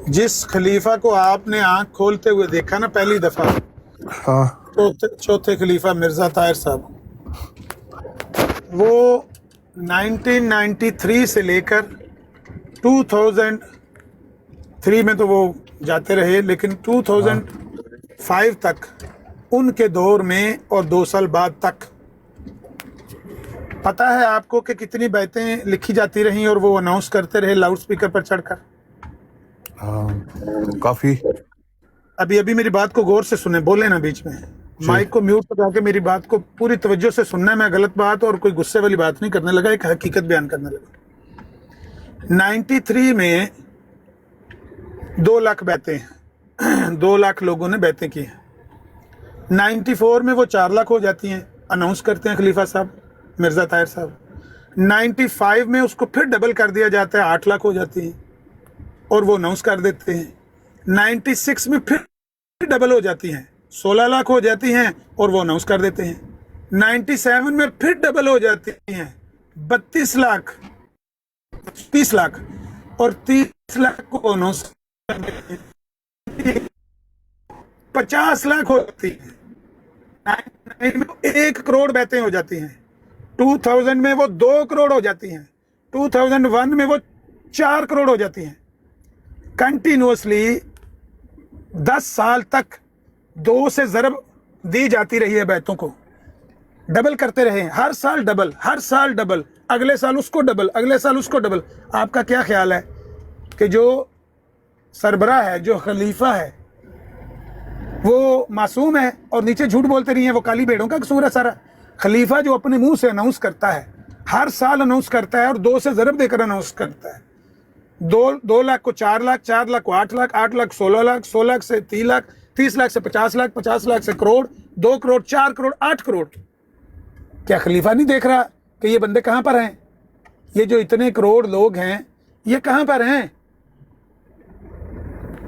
जिस खलीफा को आपने आंख खोलते हुए देखा ना पहली दफा, हाँ चौथे खलीफा मिर्जा ताहिर साहब, वो 1993 से लेकर 2003 में तो वो जाते रहे, लेकिन 2005 तक उनके दौर में और 2 साल बाद तक पता है आपको कि कितनी बैतें लिखी जाती रहीं और वो अनाउंस करते रहे लाउड स्पीकर पर चढ़कर। काफी। अभी अभी मेरी बात को गौर से सुने, बोले ना बीच में, माइक को म्यूट लगा के मेरी बात को पूरी तवज्जो से सुनना है। मैं गलत बात और कोई गुस्से वाली बात नहीं करने लगा, एक हकीकत बयान करने लगा। 93 में 2 लाख बैतें हैं, 2 लाख लोगों ने बैतें की हैं। 94 में वो 4 लाख हो जाती हैं, अनाउंस करते हैं खलीफा साहब मिर्जा ताहिर साहब। 95 में उसको फिर डबल कर दिया जाता है, 8 लाख हो जाती हैं और वो अनाउंस कर देते हैं। 96 में फिर डबल हो जाती हैं, 16 लाख हो जाती हैं और वो अनाउंस कर देते हैं। 97 में फिर डबल हो जाती हैं, 32 लाख, 30 लाख और 30 लाख को अनाउंस कर देते हैं। 50 लाख होती है। 99 में 1 करोड़ बैतें हो जाती हैं। 2000 में वो 2 करोड़ हो जाती हैं। 2001 में वो 4 करोड़ हो जाती हैं। कंटिन्यूसली 10 साल तक 2 से ज़रब दी जाती रही है बैतों को, डबल करते रहे, हर साल डबल, हर साल डबल, अगले साल उसको डबल, अगले साल उसको डबल। आपका क्या ख्याल है कि जो सरबराह है, जो खलीफा है, वो मासूम है और नीचे झूठ बोलते रही हैं? वो काली भेड़ों का कसूर है सारा? खलीफा जो अपने मुंह से अनाउंस करता है, हर साल अनाउंस करता है और 2 से ज़रब देकर अनाउंस करता है। 2 लाख को 4 लाख, 4 लाख को 8 लाख, 8 लाख 16 लाख, 16 लाख से 30 लाख, 30 लाख से 50 लाख, 50 लाख से करोड़, 2 करोड़, 4 करोड़, 8 करोड़। क्या खलीफा नहीं देख रहा कि ये बंदे कहां पर हैं? ये जो इतने करोड़ लोग हैं, ये कहां पर हैं?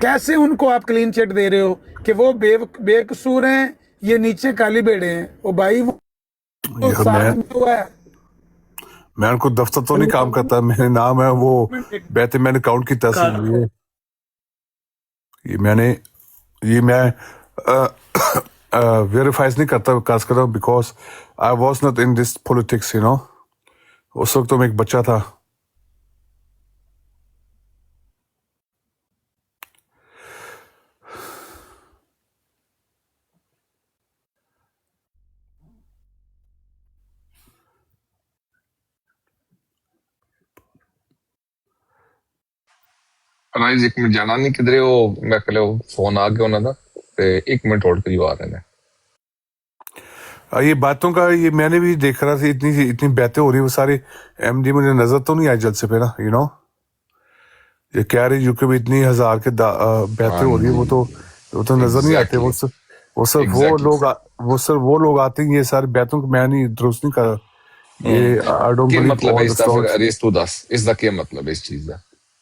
कैसे उनको आप क्लीन चिट दे रहे हो कि वो बेकसूर हैं, ये नीचे काली भेड़े हैं? ओ भाई, वो साथ में हुआ है। मैं उनको दफ्तर तो नहीं काम करता, मेरे नाम है वो बैठे, मैंने काउंट की तस्वीर ये मैं वेरीफाइज नहीं करता खास कर, because I was not in this politics, you know. उस वक्त तो मैं एक बच्चा था। राइज एक मिनट जाना नहीं किधरे हो, मैं कल फोन आ गया उन्होंने ते 1 मिनट होल्ड करियो आ रहे हैं। ये बातों का ये मैंने भी देख रहा था, इतनी बातें हो रही, वो सारी एमडी मुझे नजर तो नहीं आई जल्द से पे ना, यू नो। ये कह रही यूके में इतनी 1000 के बातें हो रही है, वो तो नजर नहीं आते। वो सर वो लोग आते हैं, ये सारी बातों को मैं नहीं दुरुस्त नहीं कर ये आई डोंट बिलीव मतलब है इसका, फिर अरेस्ट तो 10 इसका क्या मतलब है इस चीज का?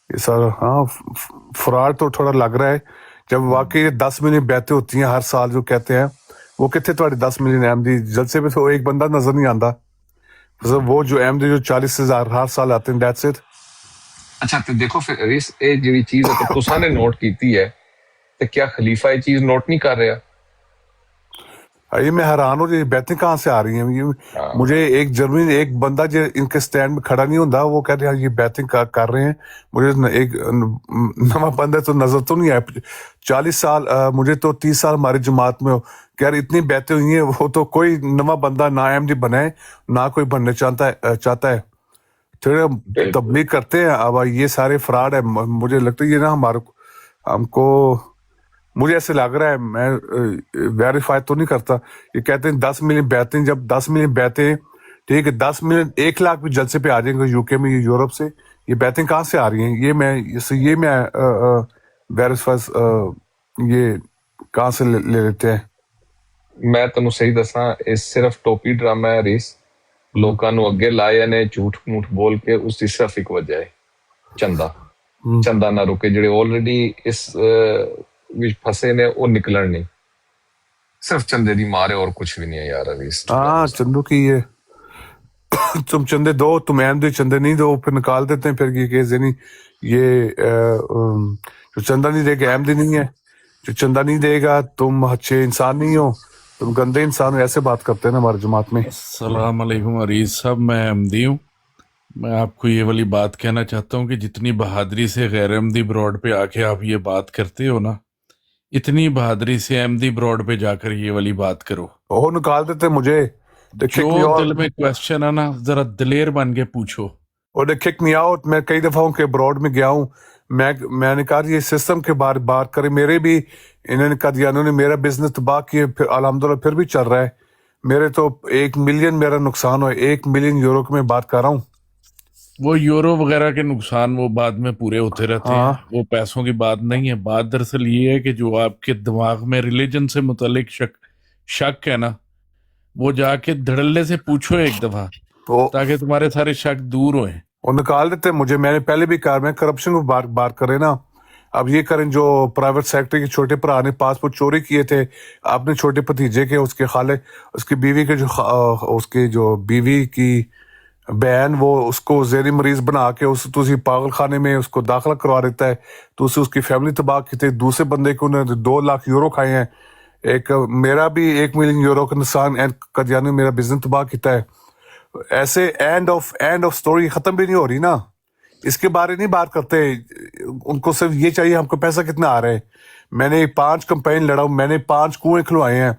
ये सर हाँ फ्रॉड तो थोड़ा लग रहा है। जब वाकई 10 मिलियन बातें होती हैं हर साल जो कहते हैं, वो कितने तुम्हारे 10 मिलियन एमडी जलसे पे तो एक बंदा नजर नहीं आता। वो जो एमडी जो 40,000 हर साल आते हैं, दैट्स इट। अच्छा तो देखो फिर अरेस्ट ये जी चीज है तो तुसा ने नोट की है, तो क्या खलीफा ये चीज नोट नहीं कर रहा? ये मैं हैरान हूँ, ये बातें कहाँ से आ रही हैं? ये मुझे एक जर्मनी एक बंदा जो इनके स्टैंड में खड़ा नहीं होता, वो कह रहे हैं ये बातें कर रहे हैं। मुझे एक नवा बंदा तो नजर तो नहीं आया। 40 साल मुझे तो 30 साल हमारी जमात में हो, कह रहे इतनी बातें हुई हैं। वो तो कोई नवा बंदा ना एमडी बने, ना कोई बनने चाहता है। थोड़े तबलीग करते हैं। अब ये सारे फ्रॉड है। मुझे लगता है ये ना हमको मुझे ऐसे लग रहा है, मैं वेरीफाई तो नहीं करता। ये कहते हैं 10 मिलियन बैतें, जब 10 मिलियन बैतें, ठीक है, 10 मिलियन 1 लाख भी जल्द से पे आ जाएंगे यूके में, यूरोप से। ये बैतें कहाँ से आ रही हैं? ये मैं वेरीफाई ये कहाँ से ले लेते हैं? मैं तेन सही दसा, सिर्फ टोपी ड्रामा है रेस। लोगों को अगे लाया ने झूठ मूठ बोल के, उसकी सिर्फ एक वजह है चंदा ना रुके। जेडे ऑलरेडी इस फंसे ने वो निकलन नहीं, सिर्फ चंदे दी मार है और कुछ भी नहीं है यार। अभी हाँ चंदू की ये तुम चंदे दो, तुम अहमदी चंदे नहीं दो, फिर निकाल देते हैं, फिर ये केस नहीं, ये जो चंदा नहीं देगा अहमदी नहीं है, जो चंदा नहीं देगा तुम अच्छे इंसान नहीं हो, तुम गंदे इंसान हो, ऐसे बात करते हैं ना हमारी जमात में। अस्सलाम वालेकुम अरीज साहब, मैं अहमदी हूँ। मैं आपको ये वाली बात कहना चाहता हूँ कि जितनी बहादुरी से गैर अहमदी ब्रॉड पे आके आप ये बात करते हो ना, इतनी बहादुरी से अहमदी ब्रॉड पे जाकर ये वाली बात करो। वो निकाल देते हैं मुझे, they kick me जो out, दिल में क्वेश्चन है ना, जरा दिलेर बन के पूछो। और they kick me out। मैं कई दफा उनके ब्रॉड में गया हूँ, मैंने कहा ये सिस्टम के बारे बात करें, मेरे भी इन्होंने कहा दिया, इन्होंने मेरा बिजनेस तबाह किए, फिर अल्हम्दुलिल्लाह फिर भी चल रहा है। मेरे तो 1 मिलियन मेरा नुकसान हो, 1 मिलियन यूरो की मैं बात कर रहा हूँ। वो यूरो वगैरह के नुकसान वो बाद में पूरे होते रहते हैं, हाँ, वो पैसों की बात नहीं है। बात दरअसल ये है कि जो आपके दिमाग में रिलीजन से मुतल्लिक शक है ना, वो जाके धड़ल्ले से पूछो एक दफा, तो ताकि तुम्हारे सारे शक दूर होए। वो निकाल देते हैं मुझे। मैंने पहले भी कहा, मैं करप्शन को बात करें ना, अब ये करें जो प्राइवेट सेक्टर के छोटे भरा ने पासपोर्ट चोरी किए थे, आपने छोटे भतीजे के, उसके खाले, उसकी बीवी के उसके जो बीवी की बहन, वो उसको जेरी मरीज बना के उस तुसी पागल खाने में उसको दाखिला करवा देता है, तो उसकी फैमिली तबाह की थी। दूसरे बंदे को उन्होंने 2 लाख यूरो खाए हैं। एक मेरा भी 1 मिलियन यूरो का नुकसान कदियाने मेरा बिजनेस तबाह किया है। ऐसे एंड ऑफ स्टोरी खत्म भी नहीं हो रही ना, इसके बारे नहीं बात करते। उनको सिर्फ ये चाहिए हमको पैसा कितना आ रहा है। मैंने 5 कैंपेन लड़ा हूं, मैंने 5 कुएं खुलवाए हैं,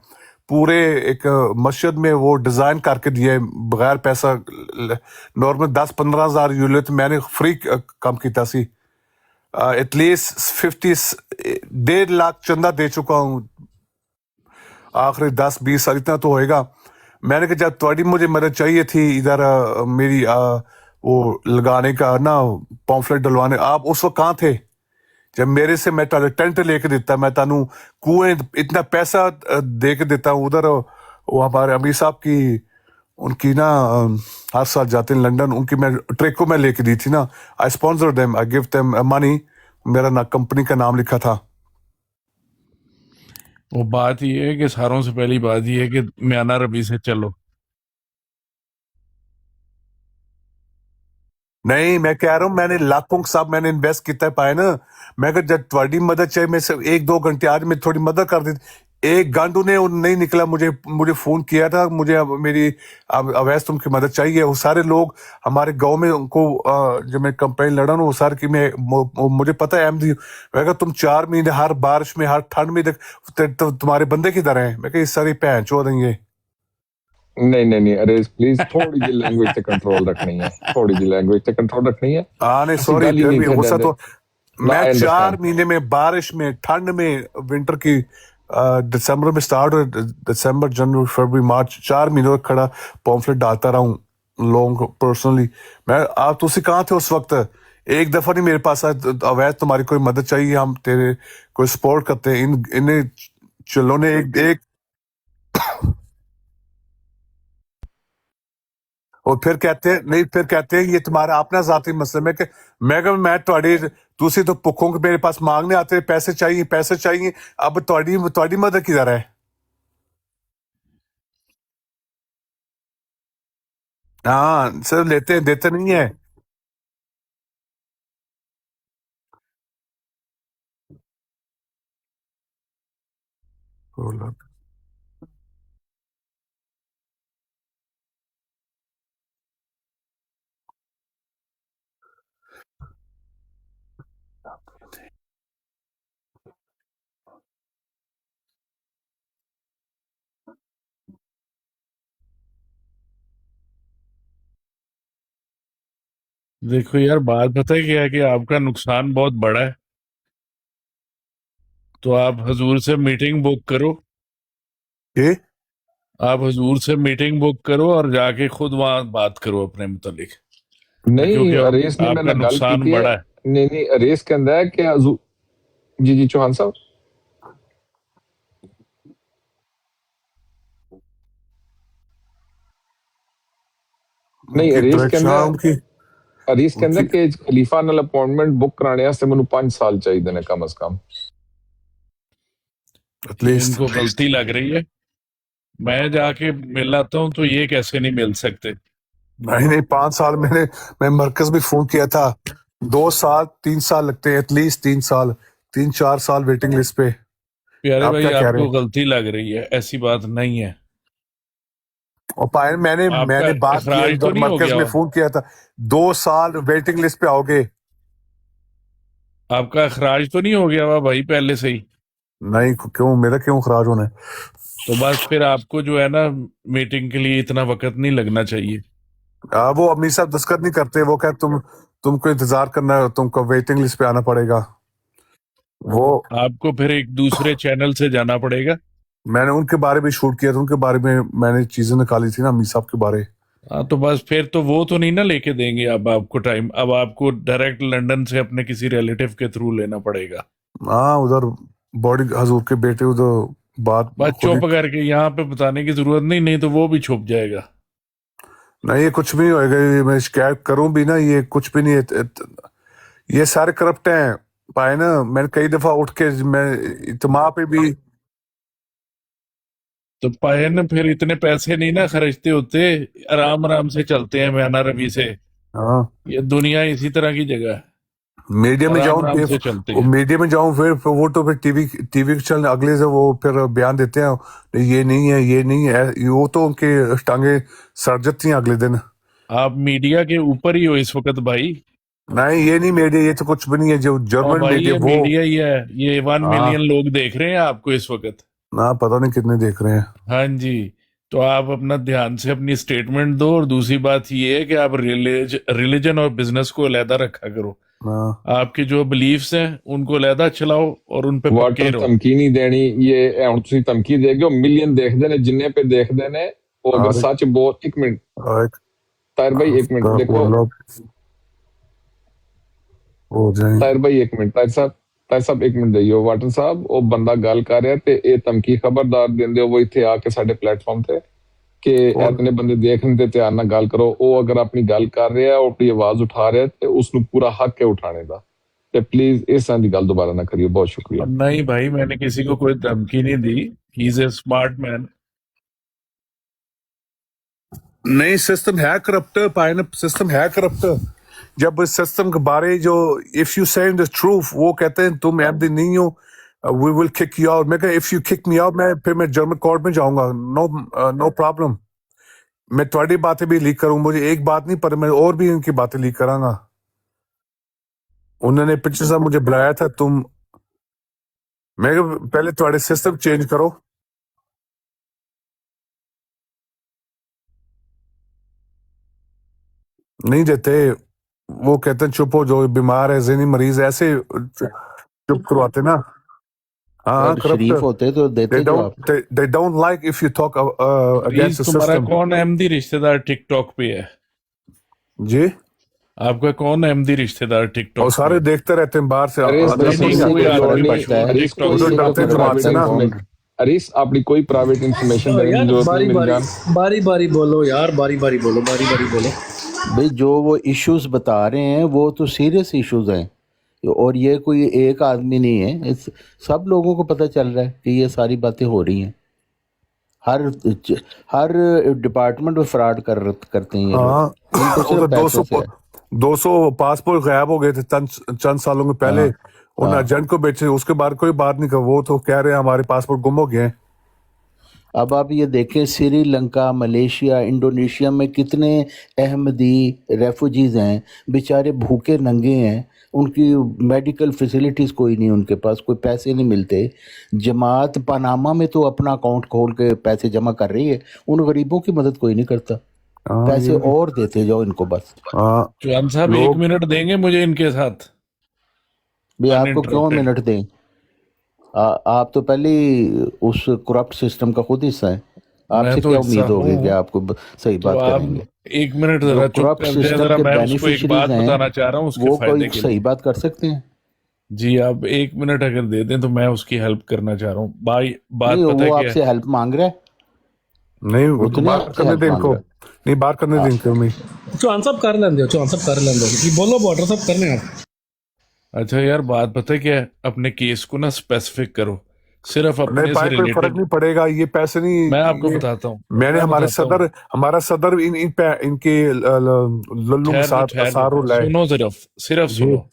पूरे एक मस्जिद में वो डिजाइन करके दिए बगैर पैसा। नॉर्मल 10-15 हजार यूरो तो मैंने फ्री काम किया सी। एटलीस्ट 1.5 लाख चंदा दे चुका हूँ आखिरी 10-20 साल, इतना तो होएगा। मैंने कहा जब थोड़ी मुझे मदद चाहिए थी इधर मेरी वो लगाने का ना, पॉम्फलेट डलवाने, आप उस वक्त कहाँ थे जब मेरे से मैं टेंट लेके देता, मैं तानू कुएं इतना पैसा दे के देता हूँ उधर। वो हमारे अमीर साहब की उनकी ना हर साल जाते हैं लंदन, उनकी मैं ट्रेको में लेके दी थी ना, I sponsor them, I give them money, मेरा ना कंपनी का नाम लिखा था। वो बात ये है कि सारों से पहली बात ये है कि म्याना रबी से चलो। नहीं, मैं कह रहा हूँ मैंने लाखों साहब मैंने इन्वेस्ट किया पाए ना। मैं कहा जब थोड़ी मदद चाहिए, मैं सिर्फ 1-2 घंटे आज मैं थोड़ी मदद कर दी। एक गांडू ने नहीं निकला, मुझे फोन किया था, मुझे मेरी अवैस तुमकी मदद चाहिए। वो सारे लोग हमारे गांव में उनको जब मैं कंपेन लड़ा ना, वो सारे की मैं मुझे पता है अहमदी। मैं कहा तुम 4 महीने हर बारिश में हर ठंड में तुम्हारे बंदे किधर हैं? मैं कहा ये सारी भैन चो रही है। नहीं अरे प्लीज थोड़ी जी लैंग्वेज पे कंट्रोल रखनी है, थोड़ी जी लैंग्वेज पे कंट्रोल रखनी है। हाँ नहीं ਅਸੀਂ सॉरी, ਗੱਲ ਹੀ फिर नहीं भी कर गुस्सा रहे तो ना, मैं आई 4 अंडरस्टैंड। महीने में बारिश में ठंड में विंटर की दिसंबर में स्टार्ट हुए, दिसंबर जनवरी फरवरी मार्च 4 महीनों तक खड़ा पॉम्फलेट डालता रहा हूँ लोगों को पर्सनली। मैं आप तुसी कहाँ थे उस वक्त? एक दफा नहीं मेरे पास आया, अवैध तुम्हारी कोई मदद चाहिए, हम तेरे कोई सपोर्ट करते हैं। इन्हें चलो ने एक और फिर कहते हैं नहीं, फिर कहते हैं ये तुम्हारा अपना जाती मसला। मैं ਤੁਹਾਡੇ ਤੁਸੀਂ तो भुखों के मेरे पास मांगने आते, पैसे चाहिए। अब ਤੁਹਾਡੀ मदद किधर है? हाँ सिर्फ लेते हैं, देते नहीं है। देखो यार, बात पता है क्या है कि आपका नुकसान बहुत बड़ा है, तो आप हजूर से मीटिंग बुक करो। ये आप हजूर से मीटिंग बुक करो और जाके खुद वहां बात करो अपने मुतालिक, नहीं क्योंकि अरेस ने आपका मेरे गल नुकसान की है। बड़ा है। नहीं अरेस कहता है कि जी चौहान साहब, नहीं उनकी अरेस डायरेक्शन कहता उनकी अरीस कहता उनकी कि खलीफा नाल अपॉइंटमेंट बुक कराने वास्ते मैनू 5 साल चाहिए ने कम अज कम। ये एटलीस्ट इनको गलती लग रही है। मैं जाके मिल आता हूँ तो ये कैसे नहीं मिल सकते? नहीं 5 साल मैं मरकज भी फोन किया था, 2 साल 3 साल लगते हैं, एटलीस्ट 3 साल 3-4 साल वेटिंग लिस्ट पे। प्यारे आप भाई क्या कह रहे आपको हैं? गलती लग रही है, ऐसी बात नहीं है। और पायल मैंने आपका मैंने बात की अखराज तो उधर नहीं हो मरकज गया? में फोन किया था, 2 साल वेटिंग लिस्ट पे आओगे। आपका अखराज तो नहीं हो गया हुआ भाई पहले से ही? नहीं क्यों, मेरा क्यों खराज होना है? तो बस फिर आपको जो है ना मीटिंग के लिए इतना वक्त नहीं लगना चाहिए। वो अमीर साहब दस्तखत नहीं करते, वो क्या तुमको इंतजार करना है, तुमको वेटिंग लिस्ट पे आना पड़ेगा। वो आपको फिर एक दूसरे चैनल से जाना पड़ेगा। मैंने उनके बारे में शूट किया था, उनके बारे में मैंने चीजें निकाली थी ना अमीर साहब के बारे। हाँ तो बस फिर तो वो तो नहीं ना लेके देंगे अब आपको टाइम, अब आपको डायरेक्ट लंदन से अपने किसी रिलेटिव के थ्रू लेना पड़ेगा। हाँ उधर बॉडी हजूर के बेटे उधर बात बस खुद ही- चुप करके यहाँ पे बताने की जरूरत नहीं, नहीं तो वो भी छुप जाएगा। नहीं ये कुछ भी नहीं होएगा, ये मैं शिकायत करूं भी ना, ये कुछ भी नहीं है, ये सारे करप्ट हैं पाए ना। मैंने कई दफा उठ के मैं इत्मा पे भी तो पायन फिर इतने पैसे नहीं ना खर्चते होते, आराम आराम से चलते हैं मैना रवि से। हाँ ये दुनिया इसी तरह की जगह है, मीडिया में आराम जाऊं आराम से चलते फिर हैं। मीडिया में जाऊं फिर वो तो फिर टीवी के चैनल अगले से वो फिर बयान देते हैं ये नहीं है ये नहीं है, वो तो उनके टांगे सड़ जाती हैं अगले दिन। आप मीडिया के ऊपर ही हो इस वक्त भाई। नहीं ये नहीं मीडिया, ये तो कुछ भी नहीं है, जो और जर्मन भाई मीडिया ये वो। मीडिया ही है, ये 1 हाँ मिलियन लोग देख रहे हैं आपको इस वक्त। ना पता नहीं कितने देख रहे हैं। हाँ जी, तो आप अपना ध्यान से अपनी स्टेटमेंट दो, और दूसरी बात ये है कि आप रिलीजन और बिजनेस को अलहदा रखा करो। हाँ आपके जो बिलीफ्स हैं उनको अलहदा चलाओ और उन पे पक्के वाटर रहो। ਧਮਕੀ ਨਹੀਂ ਦੇਣੀ, ਇਹ ਹੁਣ ਤੁਸੀਂ ਧਮਕੀ ਦੇ ਗਏ ਹੋ, ਮਿਲੀਅਨ ਦੇਖਦੇ ਨੇ, ਜਿੰਨੇ पे ਦੇਖਦੇ ਨੇ ਉਹ ਅਗਰ और ਸੱਚ ਬੋਲ। ਇੱਕ ਮਿੰਟ एक ਤਾਹਿਰ ਭਾਈ, ਇੱਕ ਮਿੰਟ ਦੇਖੋ लोग हो जाए। ਤਾਹਿਰ ਭਾਈ, ਇੱਕ ਮਿੰਟ ਤਾਹਿਰ ਸਾਹਿਬ ਇੱਕ ਮਿੰਟ ਦਈਓ। ਵਾਟਰ ਸਾਹਿਬ ਉਹ ਬੰਦਾ ਗੱਲ ਕਰ ਰਿਹਾ ਤੇ ਇਹ ਧਮਕੀ ਖਬਰਦਾਰ ਦਿੰਦੇ ਹੋ, ਉਹ ਇੱਥੇ ਆ ਕੇ ਸਾਡੇ ਪਲੇਟਫਾਰਮ ਤੇ ਕਿ ਇਤਨੇ ਬੰਦੇ ਦੇਖਣ ਤੇ ਧਿਆਨ ਨਾਲ ਗੱਲ ਕਰੋ। ਉਹ ਅਗਰ ਆਪਣੀ ਗੱਲ ਕਰ ਰਿਹਾ, ਉਹ ਆਪਣੀ ਆਵਾਜ਼ ਉਠਾ ਰਿਹਾ ਤੇ ਉਸ ਨੂੰ ਪੂਰਾ ਹੱਕ ਹੈ ਉਠਾਣੇ ਦਾ, ਤੇ प्लीज इस तरह की गल दोबारा ना करिए। बहुत शुक्रिया। नहीं भाई, मैंने किसी को कोई धमकी नहीं दी, he is a smart man. नहीं सिस्टम है करप्ट पाए, सिस्टम है करप्ट। जब सिस्टम के बारे जो if you say the truth, वो कहते हैं तुम एमडी नहीं हो, we will kick you out. मैं कहा if you kick me out, मैं जर्मन कोर्ट में जाऊंगा, नो प्रॉब्लम। मैं तुम्हारी बातें भी लीक करूं, मुझे एक बात नहीं पर मैं और भी इनकी बातें लीक करांगा। उन्होंने पिछले साल मुझे बुलाया था, तुम मैं कहा, पहले तुम्हारे सिस्टम चेंज करो। नहीं देते, वो कहते हैं चुप हो, जो बीमार है ज़हनी मरीज है, ऐसे चुप करवाते ना। हाँ अगर शरीफ करप्ट। होते तो देते जो आप। they don't like if you talk against the तुम्हारा system। कौन अहमदी रिश्तेदार टिकटॉक पे है? जी आपका कौन अहमदी रिश्तेदार और टिकटॉक सारे पे? देखते रहते हैं बाहर से अरे आते भाई, हैं। नहीं, कोई फर्क आदमी पड़ता है। अरे टिकटॉक उधर से डरते हैं जमात से ना। अरीस अपनी कोई प्राइवेट इंफॉर्मेशन देने की यार जरूरत बारी नहीं मेरी बारी जान। बारी बारी बोलो यार, बारी बारी बोलो, बारी बारी बोलो। भाई जो वो इश्यूज बता रहे हैं वो तो सीरियस इश्यूज हैं, और ये कोई एक आदमी नहीं है, सब लोगों को पता चल रहा है कि ये सारी बातें हो रही हैं। हर डिपार्टमेंट में फ्रॉड करते हैं ये हाँ लोग। इनको सिर्फ उधर पैसों से है। 200 पासपोर्ट गायब हो गए थे चंद सालों में पहले, हाँ उन हाँ। एजेंट को बेचे, उसके बाद कोई बात नहीं कर, वो तो कह रहे हैं हमारे पासपोर्ट गुम हो गए हैं। अब आप ये देखें, श्रीलंका, मलेशिया, इंडोनेशिया में कितने अहमदी रेफ्यूजीज हैं, बेचारे भूखे नंगे हैं, उनकी मेडिकल फैसिलिटीज़ कोई नहीं, उनके पास कोई पैसे नहीं मिलते। जमात पनामा में तो अपना अकाउंट खोल के पैसे जमा कर रही है, उन गरीबों की मदद कोई नहीं करता। हाँ पैसे ये और देते जाओ इनको बस। हाँ चौहान साहब लोग 1 मिनट देंगे मुझे इनके साथ भाई आपको क्यों अनइंटरप्टेड? मिनट दें? आप तो पहले ही उस करप्ट सिस्टम का खुद हिस्सा है, मैं आपसे तो क्या हिस्सा उम्मीद होगी कि हूँ, आपको सही तो बात आप करेंगे? 1 मिनट जो जरा चुप करप्ट कर दें, सिस्टम जरा के मैं उसको एक बात बेनिफिशरीज बताना हैं चाह रहा हूँ उसके वो फायदे कोई के सही लिए। बात कर सकते हैं? जी आप 1 मिनट अगर दे दें तो मैं उसकी हेल्प करना चाह रहा हूँ। भाई बात नहीं, पता है वो क्या है? आपसे हेल्प मांग रहा है, नहीं वो तो नहीं बात आपसे करने हेल्प दे मांग इनको, रहा नहीं बात करने दे इनको। मैं चौहान साहब कर लेंदे हो, चौहान साहब कर लेंदे हो कि बोलो, बॉर्डर साहब करने आप। अच्छा यार बात पता है क्या है? अपने केस को ना स्पेसिफिक करो, सिर्फ नहीं अपने से भाई, कोई फर्क रिलेटेड। नहीं पड़ेगा, ये पैसे नहीं, मैं आपको ये बताता हूँ, मैंने मैं हमारे बताता हूँ। हमारा सदर इनके लल्लू ठहर लो, ठहर लो, सारू लाए सुनो, सिर्फ जी। सुनो।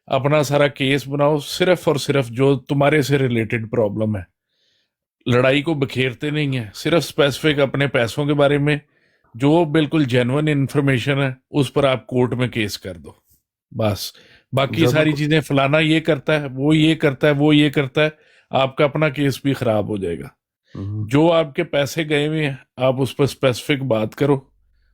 अपना सारा केस बनाओ, सिर्फ और सिर्फ जो तुम्हारे से रिलेटेड प्रॉब्लम है। लड़ाई को बखेरते नहीं है, सिर्फ स्पेसिफिक अपने पैसों के बारे में जो बिल्कुल जेन्युइन इंफॉर्मेशन है उस पर आप कोर्ट में केस कर दो बस। बाकी जब सारी चीजें फलाना ये करता है, वो ये करता है, वो ये करता है, आपका अपना केस भी खराब हो जाएगा। जो आपके पैसे गए हुए हैं आप उस पर स्पेसिफिक बात करो,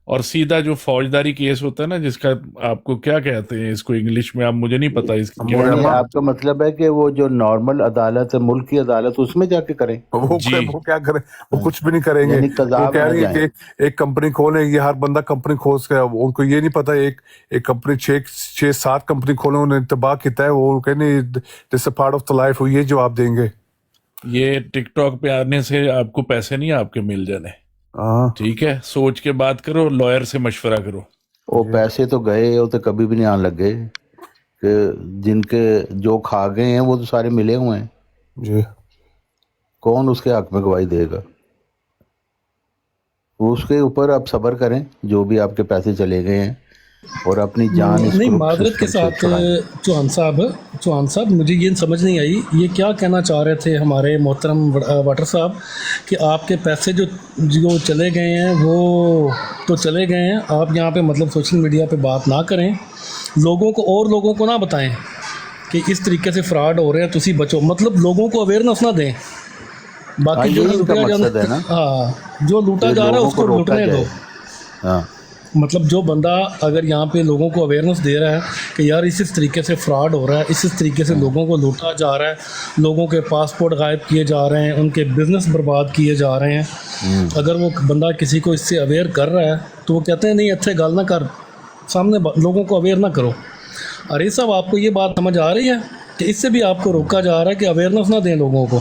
और सीधा जो फौजदारी केस होता है ना, जिसका आपको क्या कहते हैं इसको इंग्लिश में, आप मुझे नहीं पता इसकी क्या यानी मोरेमा, आपका मतलब है कि वो जो नॉर्मल अदालत है, मुल्क की अदालत, उसमें जाके करें। जी। वो क्या करें, वो कुछ भी नहीं करेंगे। यानी वो कज़ाब कह ना रही है जाए। कि एक कंपनी खोले, ये हर बंदा कंपनी खोल के, उनको ये नहीं पता एक कंपनी 6-7 कंपनी खोले, उन्होंने तबाह किया है। वो कहने this a part of the life, वो ये जवाब देंगे। ये टिकटॉक पे आने से आपको पैसे नहीं आपके मिल जाने, हाँ ठीक है? सोच के बात करो, लॉयर से मशवरा करो। वो पैसे तो गए, वो तो कभी भी नहीं आने लगे, कि जिनके जो खा गए हैं वो तो सारे मिले हुए हैं। जी। कौन उसके हक में गवाही देगा? उसके ऊपर आप सब्र करें, जो भी आपके पैसे चले गए हैं, और अपनी जान इस नहीं, ग्रुप माजरत के सिस्टम से साथ छुड़ाएं। चौहान साहब मुझे ये समझ नहीं आई, ये क्या कहना चाह रहे थे हमारे मोहतरम वाटर साहब कि आपके पैसे जो चले गए हैं वो तो चले गए हैं, आप यहाँ पे मतलब सोशल मीडिया पे बात ना करें, लोगों को और लोगों को ना बताएं कि इस तरीके से फ्रॉड हो रहे हैं, तुसी बचो, मतलब लोगों को अवेयरनेस ना दें। हाँ, बाकी जो यही इनका रुपया मकसद है ना, हाँ, जो लूटा कि जा रहा है लोगों उसको को रोका लूटने दो। जाए। हाँ, मतलब जो बंदा अगर यहाँ पे लोगों को अवेयरनेस दे रहा है कि यार इस तरीके से फ्रॉड हो रहा है, इस तरीके से लोगों को लूटा जा रहा है, लोगों के पासपोर्ट गायब किए जा रहे हैं, उनके बिजनेस बर्बाद किए जा रहे हैं, अगर वो बंदा किसी को इससे अवेयर कर रहा है तो वो कहते हैं नहीं अच्छे गल ना कर, सामने लोगों को अवेयर ना करो। अरे साहब, आपको ये बात समझ आ रही है कि इससे भी आपको रोका जा रहा है कि अवेयरनेस ना दें लोगों को?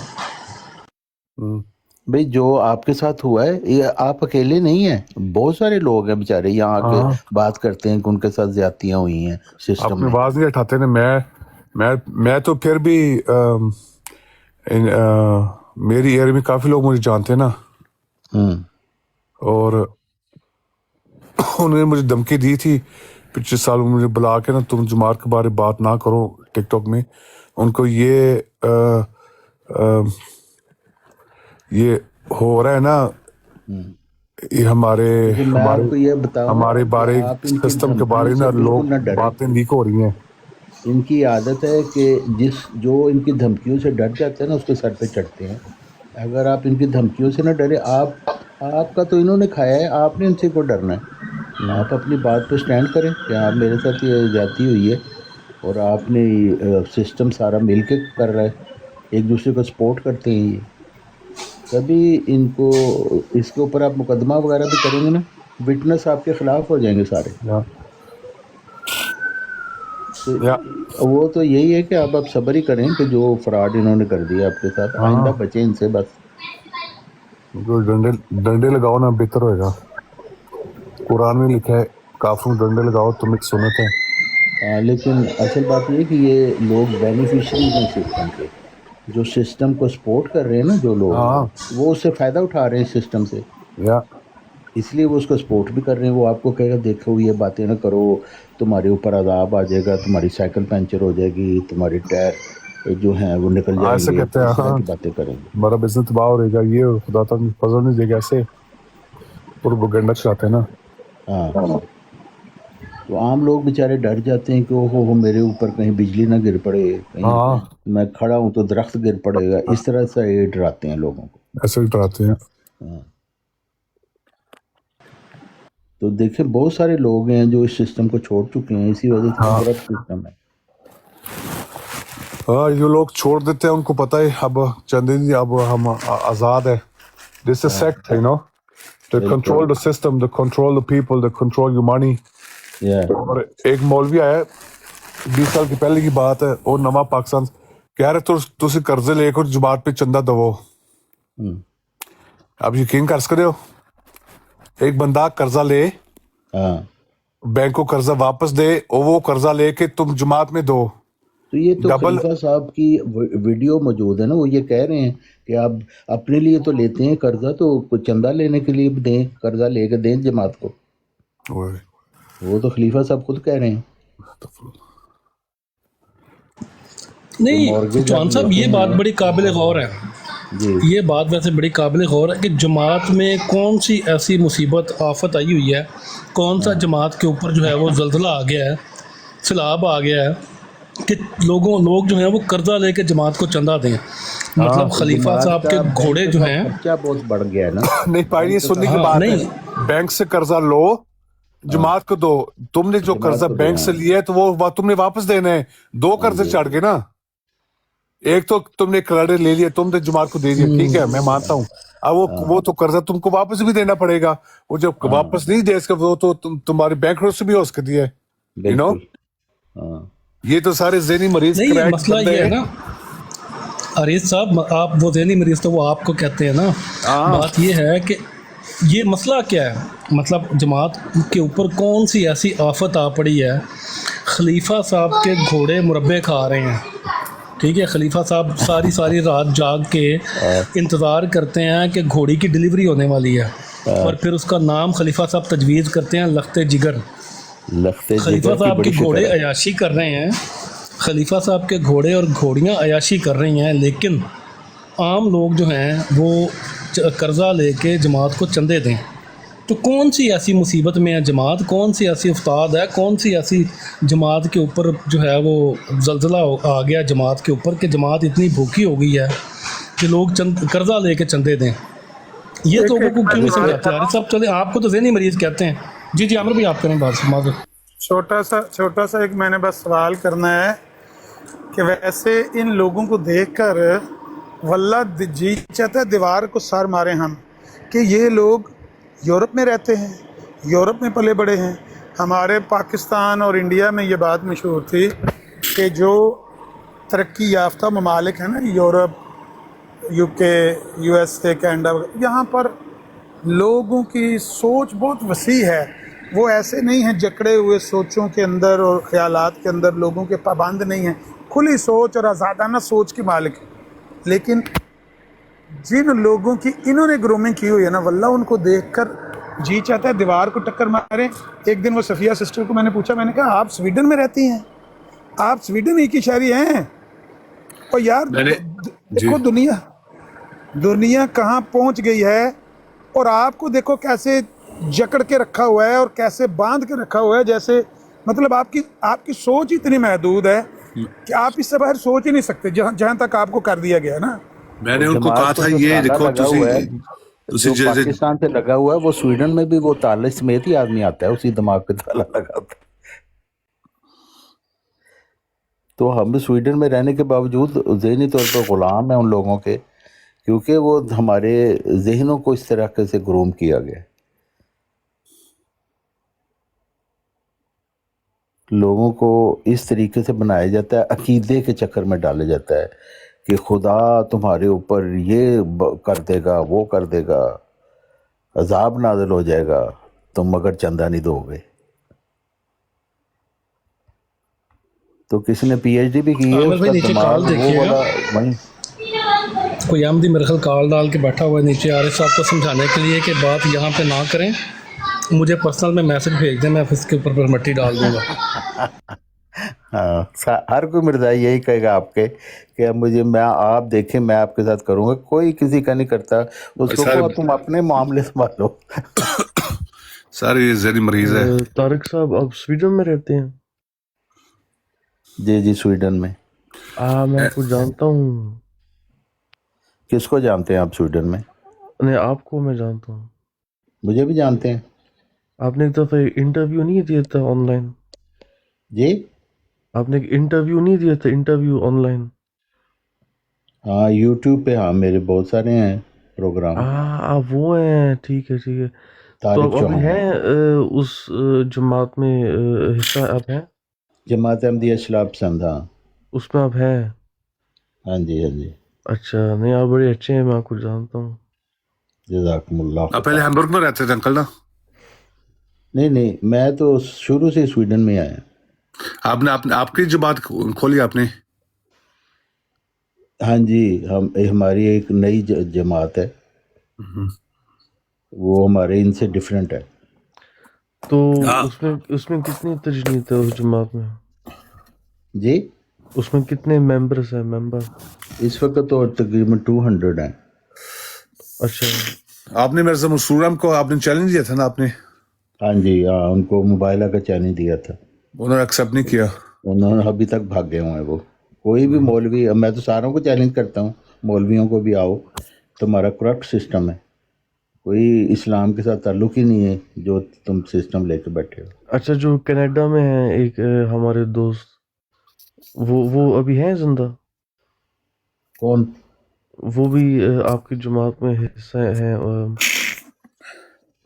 भाई जो आपके साथ हुआ है, ये आप अकेले नहीं हैं, बहुत सारे लोग हैं बेचारे यहाँ आके हाँ, बात करते हैं कि उनके साथ ज्यादतियाँ हुई हैं सिस्टम अपनी में। आवाज नहीं उठाते ना। मैं तो फिर भी मेरी एरिया में काफी लोग मुझे जानते हैं ना, हम्म, और उन्होंने मुझे धमकी दी थी पिछले साल, मुझे बुला के ना, तुम जमात के बारे में बात ना करो टिकटॉक में। उनको ये हो रहा है ना, ये हमारे लेकिन मैं हमारे आपको ये बताऊं हमारे कि बारे आप इनकी सिस्टम के धमकियों बारे में से ना बिल्कुल लोग ना डरें। बातें लीक हो रही हैं। इनकी आदत है कि जो इनकी धमकियों से डर जाते हैं ना, उसके सर पे चढ़ते हैं। अगर आप इनकी धमकियों से ना डरे, आपका तो इन्होंने खाया है, आपने इनसे क्यों डरना है? आप अपनी बात पे स्टैंड करें कि आप मेरे साथ ये ज्यादती हुई है, और आपने सिस्टम सारा मिल के कर रहा है, एक दूसरे को सपोर्ट करते हैं। ये तभी इनको, इसके ऊपर आप मुकदमा वगैरह भी करेंगे ना, विटनेस आपके खिलाफ हो जाएंगे सारे। या, या, तो वो तो यही है कि आप सब्र ही करें कि जो फ्रॉड इन्होंने कर दिया आपके साथ, आइंदा हाँ, बचें इनसे बस। जो डंडे लगाओ ना, बेहतर होएगा। कुरान में लिखा है, काफिरों को डंडे लगाओ तुम एक सुन्नत है। लेकिन असल बात ये है कि ये लोग बेनिफिशरीज हैं सिस्टम के, जो सिस्टम को सपोर्ट कर रहे हैं ना, जो लोग, हाँ, वो उससे फ़ायदा उठा रहे हैं सिस्टम से, या, इसलिए वो उसको सपोर्ट भी कर रहे हैं। वो आपको कहेगा देखो ये बातें ना करो, तुम्हारे ऊपर अदाब आ जाएगा, तुम्हारी साइकिल पंचर हो जाएगी, तुम्हारे टायर जो हैं वो निकल ऐसे जाएंगे, कहते हैं। इस तरह हाँ, की बातें करेंगे। हमारा बिजनेस तबाह हो रहेगा, ये खुदा तक फजल नहीं देगा, ऐसे प्रोपेगेंडा चलाते हैं ना। हाँ, तो आम लोग बेचारे डर जाते हैं कि ओहो मेरे ऊपर कहीं बिजली ना गिर पड़े, कहीं हाँ, मैं खड़ा हूँ तो दरख्त गिर पड़ेगा, इस तरह से ये डराते हैं लोगों को। ऐसे ही डराते हैं। हाँ। तो देखिए बहुत सारे लोग हैं जो इस सिस्टम को छोड़ चुके हैं, इसी वजह से हाँ, करप्ट सिस्टम है। हाँ, जो लोग छोड़ देते हैं उनको पता है अब चंद दिन अब हम आजाद है। This is sect, you know, they control the system, they control the people, they control your money। या और एक मौलवी आया 20 साल की पहले की बात है, और नवा पाकिस्तान कह रहे तुसी कर्जे लेकर जमात पे चंदा दवो। आप यकीन कर सकते हो, एक बंदा कर्जा ले, हाँ, बैंक को कर्जा वापस दे, और वो कर्जा लेके तुम जमात में दो, تو یہ تو ڈبل خلیفہ صاحب کی ویڈیو موجود ہے نا، وہ یہ کہہ رہے ہیں کہ آپ اپنے لیے تو لیتے ہیں قرضہ، تو کچھ چندہ لینے کے لیے بھی دیں، قرضہ لے کے دیں جماعت کو. وہ تو خلیفہ صاحب خود کہہ رہے ہیں. تو نہیں مورگیج چوہان آپ صاحب، لیتے یہ بات ہیں. بڑی قابل غور ہے. جی یہ بات ویسے بڑی قابل غور ہے کہ جماعت میں کون سی ایسی مصیبت آفت آئی ہوئی ہے، کون سا جماعت کے اوپر جو ہے وہ زلزلہ آ گیا ہے، سیلاب آ گیا ہے کہ لوگ جو ہیں وہ قرضہ لے کے جماعت کو چندہ دیں. ہاں، مطلب خلیفہ جماعت صاحب کے کا گھوڑے بینک جو کا ہیں. خرچہ بہت بڑھ گیا ہے نا. نہیں بھائی، یہ بینک سننے کا کی ہاں بات ہے. نہیں بینک سے قرضہ لو، جماعت کو دو. تم نے جو جماعت قرضہ کو بینک دیں. سے لیا ہے تو وہ تم نے واپس دینا ہے. 2 قرضے چڑھ گئے نا. ایک تو تم نے کریڈٹ لے لیا، تم نے جماعت کو دے دیا، ٹھیک ہے میں مانتا ہوں. اب وہ تو قرضہ تم کو واپس بھی دینا پڑے گا. وہ جب واپس نہیں دے سکے وہ تو تمہاری بینک سے بھی ہو سکتی ہے. یو نو، بالکل. ہاں یہ تو سارے ذہنی مریض نہیں، کریک مسئلہ بندے یہ ہے ہیں. نا عریض صاحب، آپ وہ ذہنی مریض تو وہ آپ کو کہتے ہیں نا. ہاں بات یہ ہے کہ یہ مسئلہ کیا ہے، مطلب جماعت کے اوپر کون سی ایسی آفت آ پڑی ہے. خلیفہ صاحب کے گھوڑے مربے کھا رہے ہیں، ٹھیک ہے. خلیفہ صاحب ساری رات جاگ کے انتظار کرتے ہیں کہ گھوڑی کی ڈلیوری ہونے والی ہے، اور پھر اس کا نام خلیفہ صاحب تجویز کرتے ہیں لخت جگر. لخت خلیفہ جگر کی صاحب کے بڑی گھوڑے شکر ہے. عیاشی کر رہے ہیں، خلیفہ صاحب کے گھوڑے اور گھوڑیاں عیاشی کر رہی ہیں، لیکن عام لوگ جو ہیں وہ قرضہ لے کے جماعت کو چندے دیں. تو کون سی ایسی مصیبت میں ہے جماعت، کون سی ایسی افتاد ہے، کون سی ایسی جماعت کے اوپر جو ہے وہ زلزلہ آ گیا جماعت کے اوپر کہ جماعت اتنی بھوکی ہو گئی ہے کہ لوگ قرضہ لے کے چندے دیں. یہ لوگوں کو کیوں نہیں سمجھاتے یار صاحب؟ چلے آپ کو تو ذہنی مریض کہتے ہیں. جی عامر بھائی آپ کریں بات. معذرت. چھوٹا سا ایک میں نے بس سوال کرنا ہے کہ ویسے ان لوگوں کو دیکھ کر واللہ جی چاہتا ہے دیوار کو سر مارے ہم کہ یہ لوگ یورپ میں رہتے ہیں، یورپ میں پلے بڑے ہیں. ہمارے پاکستان اور انڈیا میں یہ بات مشہور تھی کہ جو ترقی یافتہ ممالک ہیں نا، یورپ، یو کے، یو ایس اے، کینیڈا، یہاں پر لوگوں کی سوچ بہت وسیع ہے. وہ ایسے نہیں ہیں جکڑے ہوئے سوچوں کے اندر اور خیالات کے اندر، لوگوں کے پابند نہیں ہیں، کھلی سوچ اور آزادانہ سوچ کے مالک ہیں. لیکن جن لوگوں کی انہوں نے گرومنگ کی ہوئی ہے نا، واللہ ان کو دیکھ کر جی چاہتا ہے دیوار کو ٹکر ماریں. ایک دن وہ صفیہ سسٹر کو میں نے پوچھا، میں نے کہا آپ سویڈن میں رہتی ہیں، آپ سویڈن ہی کی شہری ہیں، اور یار دیکھو دنیا کہاں پہنچ گئی ہے، اور آپ کو دیکھو کیسے جکڑ کے رکھا ہوا ہے اور کیسے باندھ کے رکھا ہوا ہے، جیسے مطلب آپ کی سوچ اتنی محدود ہے کہ آپ اس سے باہر سوچ ہی نہیں سکتے جہاں تک آپ کو کر دیا گیا نا. میں نے ان کو جماعت کہا کو تھا جو یہ تالا دیکھو لگا ہوا ہے، جو تسی پاکستان سے لگا ہوا ہے، وہ سویڈن میں بھی وہ تالے سمیت ہی آدمی آتا ہے، اسی دماغ پہ تالا لگا ہوتا ہے. تو ہم سویڈن میں رہنے کے باوجود ذہنی طور پر غلام ہیں ان لوگوں کے، کیونکہ وہ ہمارے ذہنوں کو اس طرح سے گروم کیا گیا. لوگوں کو اس طریقے سے بنایا جاتا ہے، عقیدے کے چکر میں ڈالا جاتا ہے کہ خدا تمہارے اوپر یہ کر دے گا، وہ کر دے گا، عذاب نازل ہو جائے گا تم اگر چندہ نہیں دو گے. تو کسی نے پی ایچ ڈی بھی کی ہے، عامر اس بھائی کا نیچے دماغ کال وہ دیکھیے والا گا، وہیں. کوئی احمدی میرے خیال کال ڈال کے بیٹھا ہوا ہے نیچے عارف صاحب کو سمجھانے کے لیے کہ بات یہاں پہ نہ کریں. مجھے پرسنل میں میسج بھیج دیں، میں اس کے اوپر مٹی ڈال دوں گا. ہاں، ہر کوئی مرزا یہی کہے گا آپ کے کہ آپ دیکھیں میں آپ کے ساتھ کروں گا. کوئی کسی کا نہیں کرتا. اس کو کہو تم اپنے معاملے سنبھالو. سارے ذہنی مریض ہے. طارق صاحب آپ سویڈن میں رہتے ہیں؟ جی سویڈن میں. میں آپ کو جانتا ہوں. کس کو جانتے ہیں آپ سویڈن میں؟ نہیں، آپ کو میں جانتا ہوں. مجھے بھی جانتے ہیں. آپ نے ایک دفعہ انٹرویو نہیں دیا تھا آن لائن؟ جی آپ نے ایک انٹرویو نہیں دیا تھا، انٹرویو آن لائن؟ ہاں یوٹیوب پہ. ہاں میرے بہت سارے ہیں پروگرام. آپ وہ ہیں، ٹھیک ہے ٹھیک ہے. تو طارق اب چوہان ہیں اس جماعت میں حصہ آپ ہیں؟ جماعت احمدیہ اصلاح پسند. ہاں اس میں آپ ہیں؟ ہاں جی. اچھا، نہیں آپ بڑے اچھے ہیں، میں آپ کو جانتا ہوں. جزاکم اللہ. آپ پہلے ہیمبرگ میں رہتے تھے انکل نا؟ نہیں میں تو شروع سے سویڈن میں آیا. آپ کی جو بات کھولی آپ نے ہاں جی، ہماری ایک نئی جماعت ہے، وہ ہمارے ان سے ڈفرینٹ ہے۔ تو اس میں کتنی تجنید ہے اس جماعت میں؟ جی اس میں کتنے ممبرز ہیں ممبر؟ اس وقت تو تقریباً 200 ہیں۔ اچھا، آپ نے مرزا مسرور احمد کو آپ نے چیلنج دیا تھا نا، آپ نے، ہاں جی، ہاں، ان کو موبائلہ کا چیلنج دیا تھا، انہوں نے ایکسیپٹ نہیں کیا۔ انہوں نے ابھی تک بھاگے ہوئے ہیں وہ۔ کوئی بھی مولوی، میں تو ساروں کو چیلنج کرتا ہوں، مولویوں کو بھی، آؤ، تمہارا کرپٹ سسٹم ہے، کوئی اسلام کے ساتھ تعلق ہی نہیں ہے جو تم سسٹم لے کے بیٹھے ہو۔ اچھا، جو کینیڈا میں ہیں ایک ہمارے دوست، وہ ابھی ہیں زندہ؟ کون؟ وہ بھی آپ کی جماعت میں حصہ ہیں،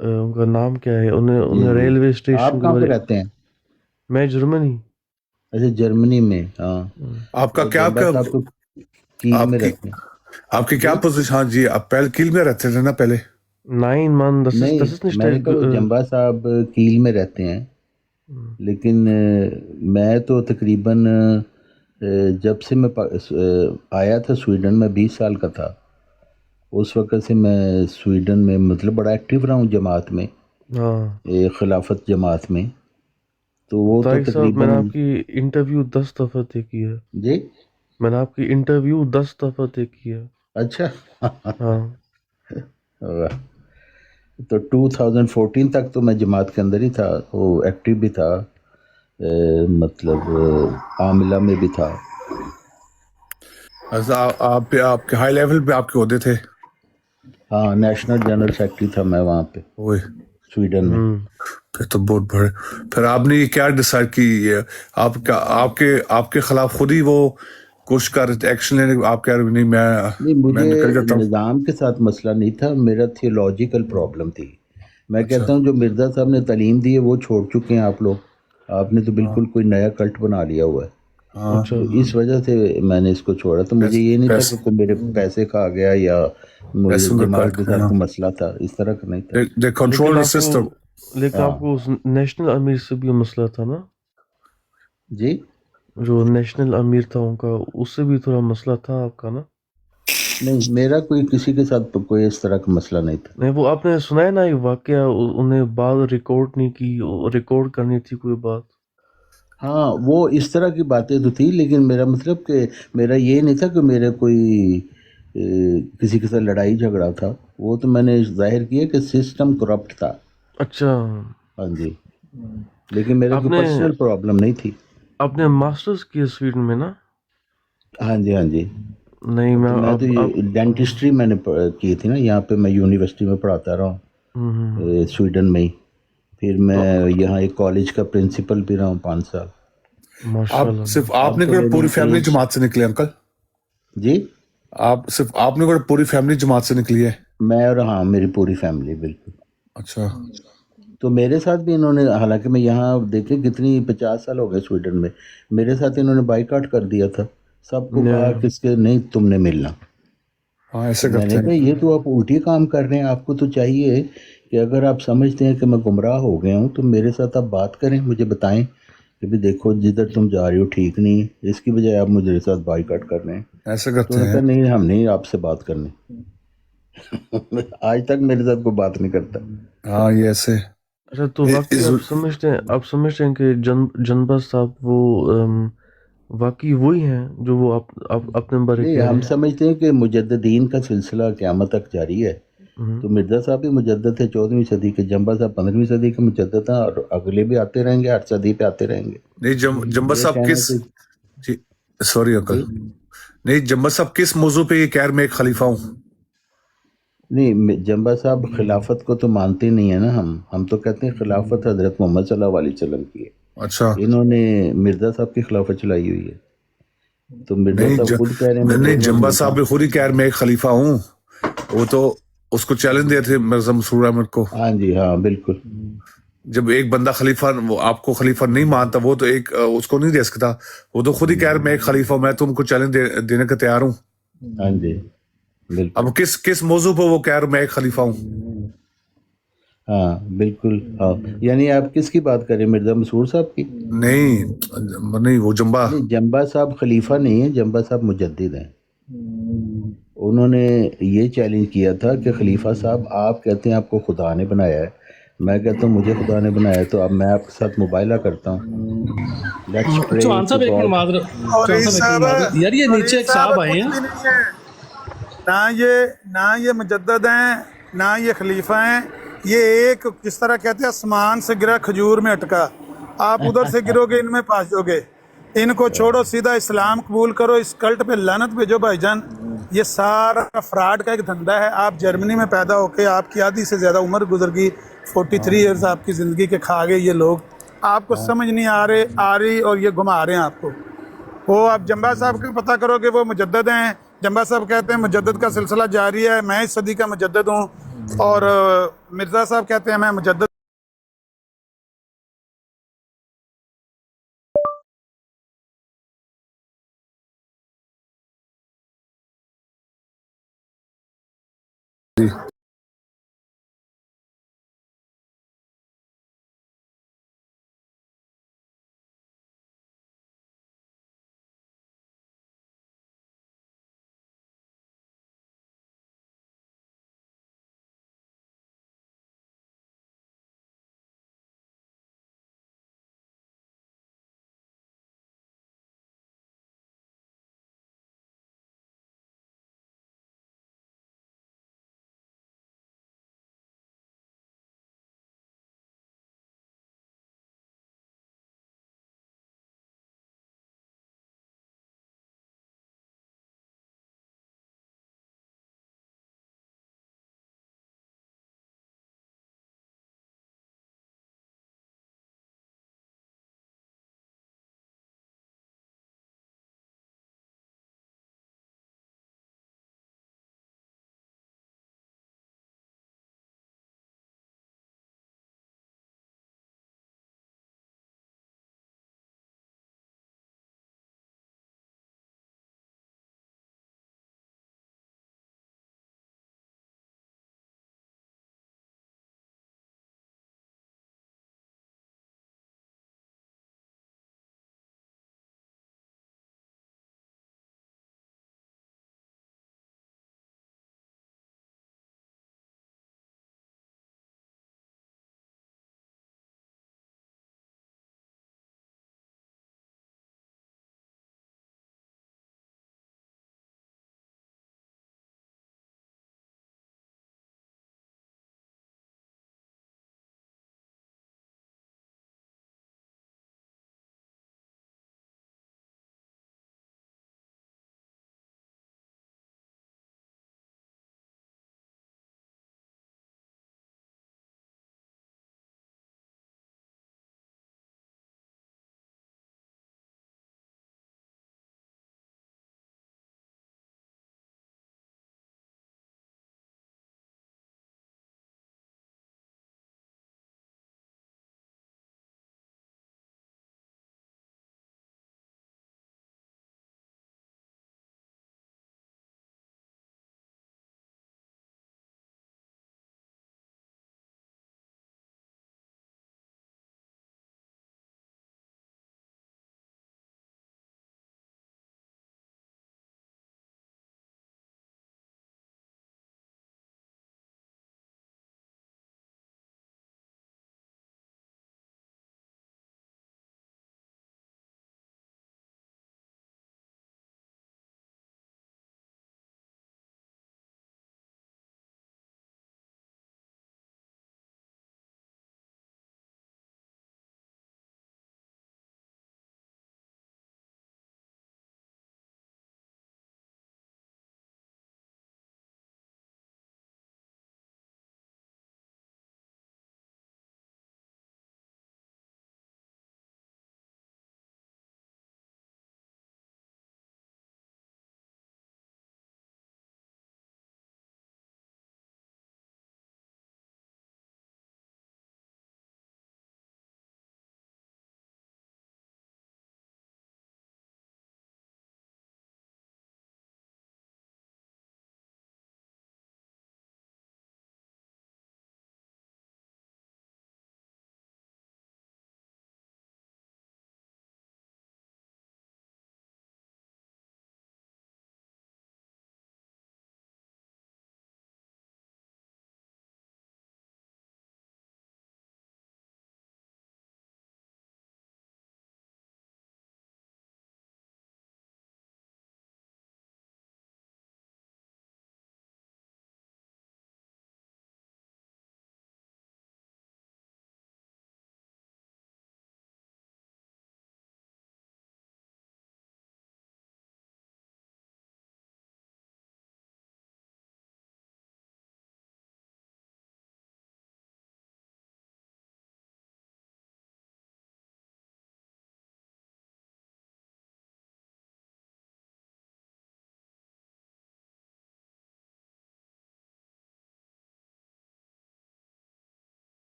ان کا نام کیا ہے؟ انہیں ریلوے اسٹیشن آپ کے کہاں پہ بارے، رہتے ہیں؟ میں جرمنی۔ اچھا، جرمنی میں، ہاں۔ آپ کا کیا جنبا صاحب تو کیل میں رہتے ہیں۔ آپ کی کیا پوزیشن؟ ہاں جی، آپ پہلے کیل میں رہتے تھے نا پہلے؟ 9 Mann, das نہیں، ist nicht میں نے کہا وہ جنبا صاحب کیل میں رہتے ہیں، لیکن میں تو تقریباً جب سے میں آیا تھا سویڈن میں 20 سال کا تھا، اس وقت سے میں سویڈن میں مطلب بڑا ایکٹیو رہا ہوں جماعت میں، ہاں خلافت جماعت میں، تو وہ تو طارق صاحب، میں نے تقریباً۔ آپ کی انٹرویو 10 دفعہ طے کی ہے۔ جی، میں نے آپ کی انٹرویو 10 دفعہ طے کی ہے۔ اچھا۔ ہاں، تو 2014 تک تو میں جماعت کے اندر ہی تھا، وہ ایکٹیو بھی تھا، مطلب عاملہ میں بھی تھا۔ آپ کے ہائی لیول پہ آپ کے عہدے تھے؟ ہاں، نیشنل جنرل سیکرٹری تھا میں وہاں پہ وہی، سویڈن میں۔ پھر تو بہت بڑے۔ پھر آپ نے یہ کیا ڈیسائیڈ کی؟ آپ کے خلاف خود ہی وہ کوشش کر رہے تھے ایکشن لینے؟ آپ کہہ رہے نہیں، نہیں، میں نکل جاتا مجھے ہوں۔ نظام کے ساتھ مسئلہ نہیں تھا، میرا تھیولوجیکل پرابلم تھی۔ میں کہتا ہوں جو مرزا صاحب نے تعلیم دی ہے وہ چھوڑ چکے ہیں آپ لوگ، آپ نے تو بالکل کوئی نیا کلٹ بنا لیا ہوا ہے، تو اس وجہ سے میں نے اس کو چھوڑا۔ تو مجھے یہ نہیں تھا کہ کوئی میرے پیسے کھا گیا یا مجھے جماعت کے ساتھ کوئی مسئلہ تھا، اس طرح کا نہیں تھا۔ لیکن آپ کو اس نیشنل امیر سے بھی مسئلہ تھا نا؟ جی، جو نیشنل امیر تھا ان کا، اس سے بھی تھوڑا مسئلہ تھا آپ کا نا؟ نہیں، میرا کوئی کسی کے ساتھ کوئی اس طرح کا مسئلہ نہیں تھا۔ نہیں، وہ آپ نے سنا ہے نا ایک واقعہ، انہیں بات ریکارڈ نہیں کی، ریکارڈ کرنی تھی کوئی بات۔ ہاں، وہ اس طرح کی باتیں تو تھی، لیکن میرا مطلب کہ میرا یہ نہیں تھا کہ میرے کوئی کسی کے ساتھ لڑائی جھگڑا تھا، وہ تو میں نے ظاہر کیا کہ سسٹم کرپٹ تھا۔ اچھا، ہاں جی، لیکن میرے کوئی پرسنل پرابلم نہیں تھی۔ آپ نے ماسٹرز کیا سویڈن میں نا؟ ہاں جی، ہاں جی۔ نہیں، میں تو ڈینٹسٹری میں نے کی تھی نا، یہاں پہ میں یونیورسٹی میں پڑھاتا رہا ہوں سویڈن میں ہی، پھر میں یہاں ایک کالج کا پرنسپل بھی رہا ہوں 5 سال۔ صرف آپ نے کوئی پوری فیملی جماعت سے نکلی انکل؟ جی، آپ نے کوئی پوری فیملی جماعت سے نکلی ہے؟ میں اور ہاں، میری پوری فیملی بالکل۔ اچھا، تو میرے ساتھ بھی انہوں نے، حالانکہ میں یہاں دیکھیں کتنی 50 سال ہو گئے سویڈن میں، میرے ساتھ انہوں نے بائیکاٹ کر دیا تھا، سب کو کہا کس کے نہیں تم نے ملنا۔ ہاں ایسے میں کرتے نے کہا ہیں۔ یہ تو آپ الٹی کام کر رہے ہیں، آپ کو تو چاہیے کہ اگر آپ سمجھتے ہیں کہ میں گمراہ ہو گیا ہوں تو میرے ساتھ آپ بات کریں، مجھے بتائیں کہ بھی دیکھو جدھر تم جا رہی ہو ٹھیک نہیں ہے، اس کی بجائے آپ میرے ساتھ بائیکاٹ کر رہے ہیں۔ ایسے تو کرتے انہوں نے ہیں؟ کہا نہیں، ہم نہیں آپ سے بات کرنے۔ آج تک میرے ساتھ کوئی بات نہیں کرتا۔ ہاں، یہ ایسے۔ اچھا، تو واقعی آپ سمجھتے ہیں کہ جنبا صاحب وہ واقعی وہی ہیں جو وہ اپنے بارے نہیں، کہہ رہے ہم ہیں؟ سمجھتے ہیں کہ مجددین کا سلسلہ قیامت تک جاری ہے، تو مرزا صاحب بھی مجدد تھے 14ویں صدی کے، جنبا صاحب 15ویں صدی کے مجدد ہیں، اور اگلے بھی آتے رہیں گے، 8 صدی پہ آتے رہیں گے۔ نہیں، جنبا صاحب کس، جی سوری انکل، جی؟ نہیں جنبا صاحب کس موضوع پہ یہ کہہ رہے میں ایک خلیفہ ہوں؟ نہیں، جنبا صاحب خلافت کو تو مانتے نہیں ہیں نا، ہم تو کہتے ہیں خلافت حضرت محمد صلی اللہ علیہ وسلم کی ہے، اچھا، انہوں نے مرزا صاحب کی خلافت چلائی ہوئی ہے، تو مرزا نہیں صاحب خود کہہ رہے ہیں نہیں، جنبا صاحب بھی خود ہی کہہ رہے میں ایک خلیفہ ہوں، وہ تو اس کو چیلنج دیے تھے مرزا مسرور احمد کو۔ ہاں جی، ہاں بالکل۔ جب ایک بندہ خلیفہ، وہ آپ کو خلیفہ نہیں مانتا، وہ تو ایک اس کو نہیں دے سکتا، وہ تو خود ہی کہہ رہے میں ایک خلیفہ ہوں، میں تم کو چیلنج دینے کا تیار ہوں۔ ہاں جی بالکل۔ اب کس موضوع پہ وہ کہہ رہے میں ایک خلیفہ ہوں؟ ہاں بالکل، ہاں، یعنی آپ کس کی بات کریں، مرزا مسرور صاحب کی؟ نہیں، وہ جنبا، نہیں، جنبا صاحب خلیفہ نہیں ہیں، جنبا صاحب مجدد ہیں۔ انہوں نے یہ چیلنج کیا تھا کہ خلیفہ صاحب آپ کہتے ہیں آپ کو خدا نے بنایا ہے، میں کہتا ہوں مجھے خدا نے بنایا ہے، تو اب میں آپ کے ساتھ مباہلہ کرتا ہوں. لیٹس پرے چوہان ٹو صاحب ایک منٹ گاڈ. معذرت، اور چوہان اس صاحب ایک منٹ صاحب معذرت، یار یہ اور نیچے اس ایک صاحب صاحب آئے کچھ ہیں. بھی نہیں ہے، نہ یہ مجدد ہیں، نہ یہ خلیفہ ہیں. یہ ایک جس طرح کہتے ہیں آسمان سے گرا کھجور میں اٹکا، آپ ادھر سے گرو گے ان میں پھنس جاؤ گے. ان کو چھوڑو، سیدھا اسلام قبول کرو، اس کلٹ پہ لعنت بھیجو بھائی جان. یہ سارا فراڈ کا ایک دھندا ہے. آپ جرمنی میں پیدا ہو کے آپ کی آدھی سے زیادہ عمر گزر گئی، 43 ایئرز آپ کی زندگی کے کھا گئے یہ لوگ. آپ کو سمجھ نہیں آ رہی اور یہ گھما رہے ہیں آپ کو. وہ آپ جمبا صاحب کا پتہ کرو کہ وہ مجدد ہیں. جمبا صاحب کہتے ہیں مجدد کا سلسلہ جاری ہے، میں اس صدی کا مجدد ہوں. اور مرزا صاحب کہتے ہیں میں مجدد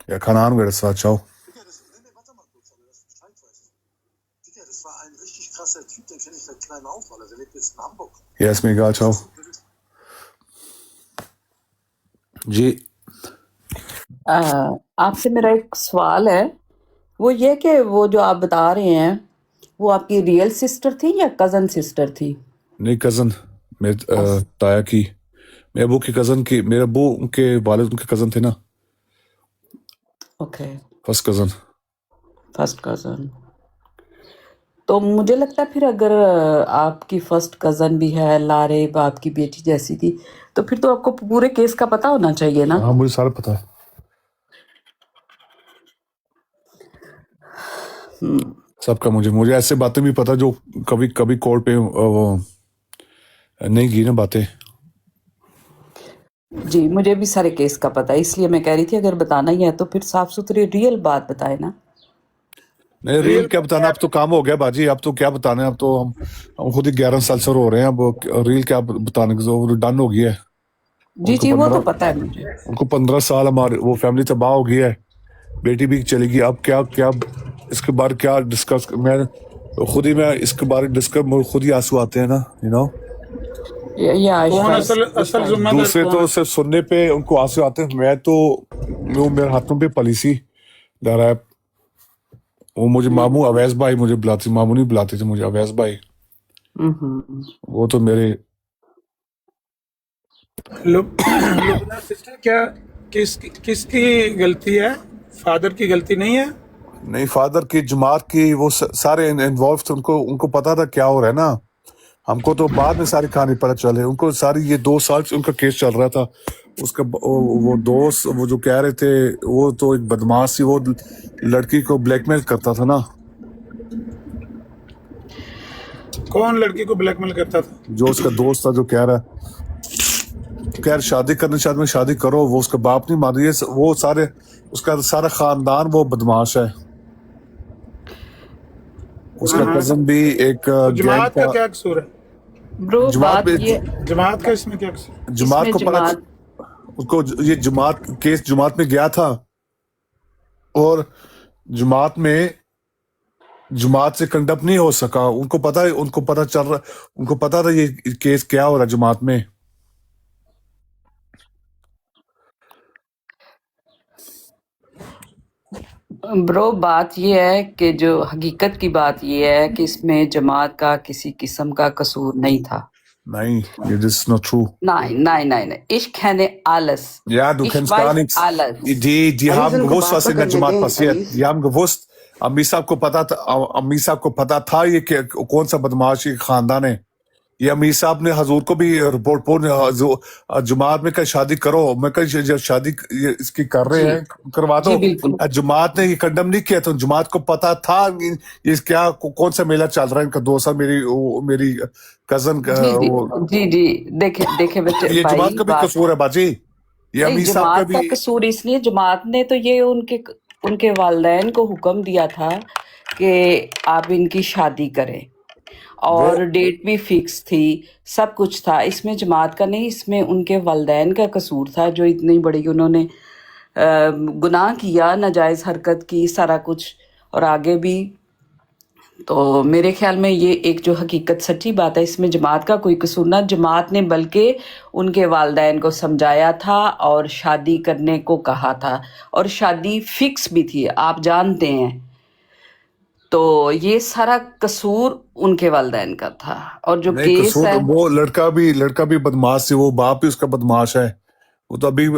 Ja, keine Ahnung, wer das war. Ciao. Ja, ist mir egal. Ciao. जी आपसे मेरा एक सवाल है, वो ये कि वो जो आप बता रहे हैं वो आपकी रियल सिस्टर थी या कजन सिस्टर थी? नहीं कजन मेरे ताया की मेरे अबू की कजन की मेरे अबू उनके वालिद उनके कजन थे ना okay, first cousin first cousin. तो मुझे लगता है फिर अगर आपकी फर्स्ट कजन भी है, लारेब आपकी बेटी जैसी थी, तो फिर तो आपको पूरे केस का पता होना चाहिए ना? हाँ मुझे सारा पता है सबका मुझे ऐसे बातें भी पता जो कभी कभी कोर्ट पे नहीं की ना बातें जी, मुझे भी सारे केस का पता है, इसलिए मैं कह रही थी अगर बताना ही है तो फिर साफ सुथरी रियल बात बताए ना। नहीं रील क्या बताना अब तो काम हो गया बाजी अब तो क्या बताना है अब तो हम खुद ही 11 साल से रो रहे हैं अब रील क्या बताने की डन हो गया है जी उनको जी, वो तो 15 पता है मुझे। उनको 15 साल हमारे वो फैमिली तबाह हो गई है बेटी भी चली गई अब क्या क्या इसके बारे क्या डिस्कस मैं खुद ही मैं इसके बारे डिस्कस मुझे खुद ही आंसू आते हैं ना यू नो या कौन आइशा असल जिम्मेदार दूसरे तो सिर्फ सुनने पे उनको आंसू आते हैं मैं तो वो मेरे हाथों पे पॉलिसी डरा है वो मुझे मामू अवैस भाई मुझे बुलाती मामू नहीं बुलाते थे मुझे अवैस भाई वो तो मेरे लुबना सिस्टर क्या किसकी गलती है? फादर की गलती नहीं है? नहीं फादर की जमात की वो सारे इन्वॉल्व थे उनको पता था क्या हो रहा है ना हमको तो बाद में सारी कहानी पता चले उनको सारी ये 2 साल से उनका केस चल रहा था उसका वो दोस्त वो जो कह रहे थे वो तो एक बदमाश थी वो लड़की को ब्लैकमेल करता था ना कौन लड़की को ब्लैकमेल करता था? जो उसका दोस्त था जो कह रहा शादी करने शायद में शादी करो वो उसका बाप नहीं मान रही है वो सारे उसका सारा खानदान वो बदमाश है उसका कजन भी एक जमात का क्या कसूर है? ब्रो जमात बात में ये जमात का इसमें क्या कसूर? जमात इसमें को पता जमात उसको ये जमात केस जमात में गया था और जमात से कंडक्ट नहीं हो सका उनको पता था ये केस क्या हो रहा है जमात में ब्रो बात ये है कि जो हकीकत की बात ये है कि इसमें जमात का किसी किस्म का कसूर नहीं था। नहीं ये this is not true Nein, nein, nein, nein. Ich kenne alles. ja du Ich kennst gar weiß nichts alles. die Areej haben उनको gewusst बात was तो in der करने जमात दें passiert Areej die haben gewusst अम्मी साहब को पता था ये कौन सा बदमाश ये खानदान है ये अमीर साहब ने हजूर को भी रिपोर्ट जमात में कहा शादी करो मैं कहा जब शादी इसकी कर रहे जी हैं करवा जी दो बिल्कुल जमात ने ये कंडम नहीं किया तो जमात को पता था ये क्या कौन सा मेला चल रहा है इनका दोस्त है मेरी कजन जी जी वो जी जी देखे देखे बच्चे ये जमात भाई का भी बात कसूर है बाजी ये नहीं, अमीर साहब का जमात का भी कसूर इसलिए जमात ने तो ये उनके वालिदैन को हुक्म दिया था कि आप इनकी शादी करें वो और डेट भी फिक्स थी, सब कुछ था। इसमें जमात का नहीं, इसमें उनके वालिदैन का कसूर था जो इतनी बड़ी उन्होंने गुनाह किया, नाजायज़ हरकत की, सारा कुछ और आगे भी। तो मेरे ख्याल में ये एक जो हकीकत सच्ची बात है, इसमें जमात का कोई कसूर ना, जमात ने बल्कि उनके वालिदैन को समझाया था और शादी करने को कहा था और शादी फिक्स भी थी, आप जानते हैं। तो ये सारा कसूर उनके वालिदैन का था और जो नहीं केस कसूर है वो लड़का भी बदमाश थी वो बाप भी उसका बदमाश है वो तो अभी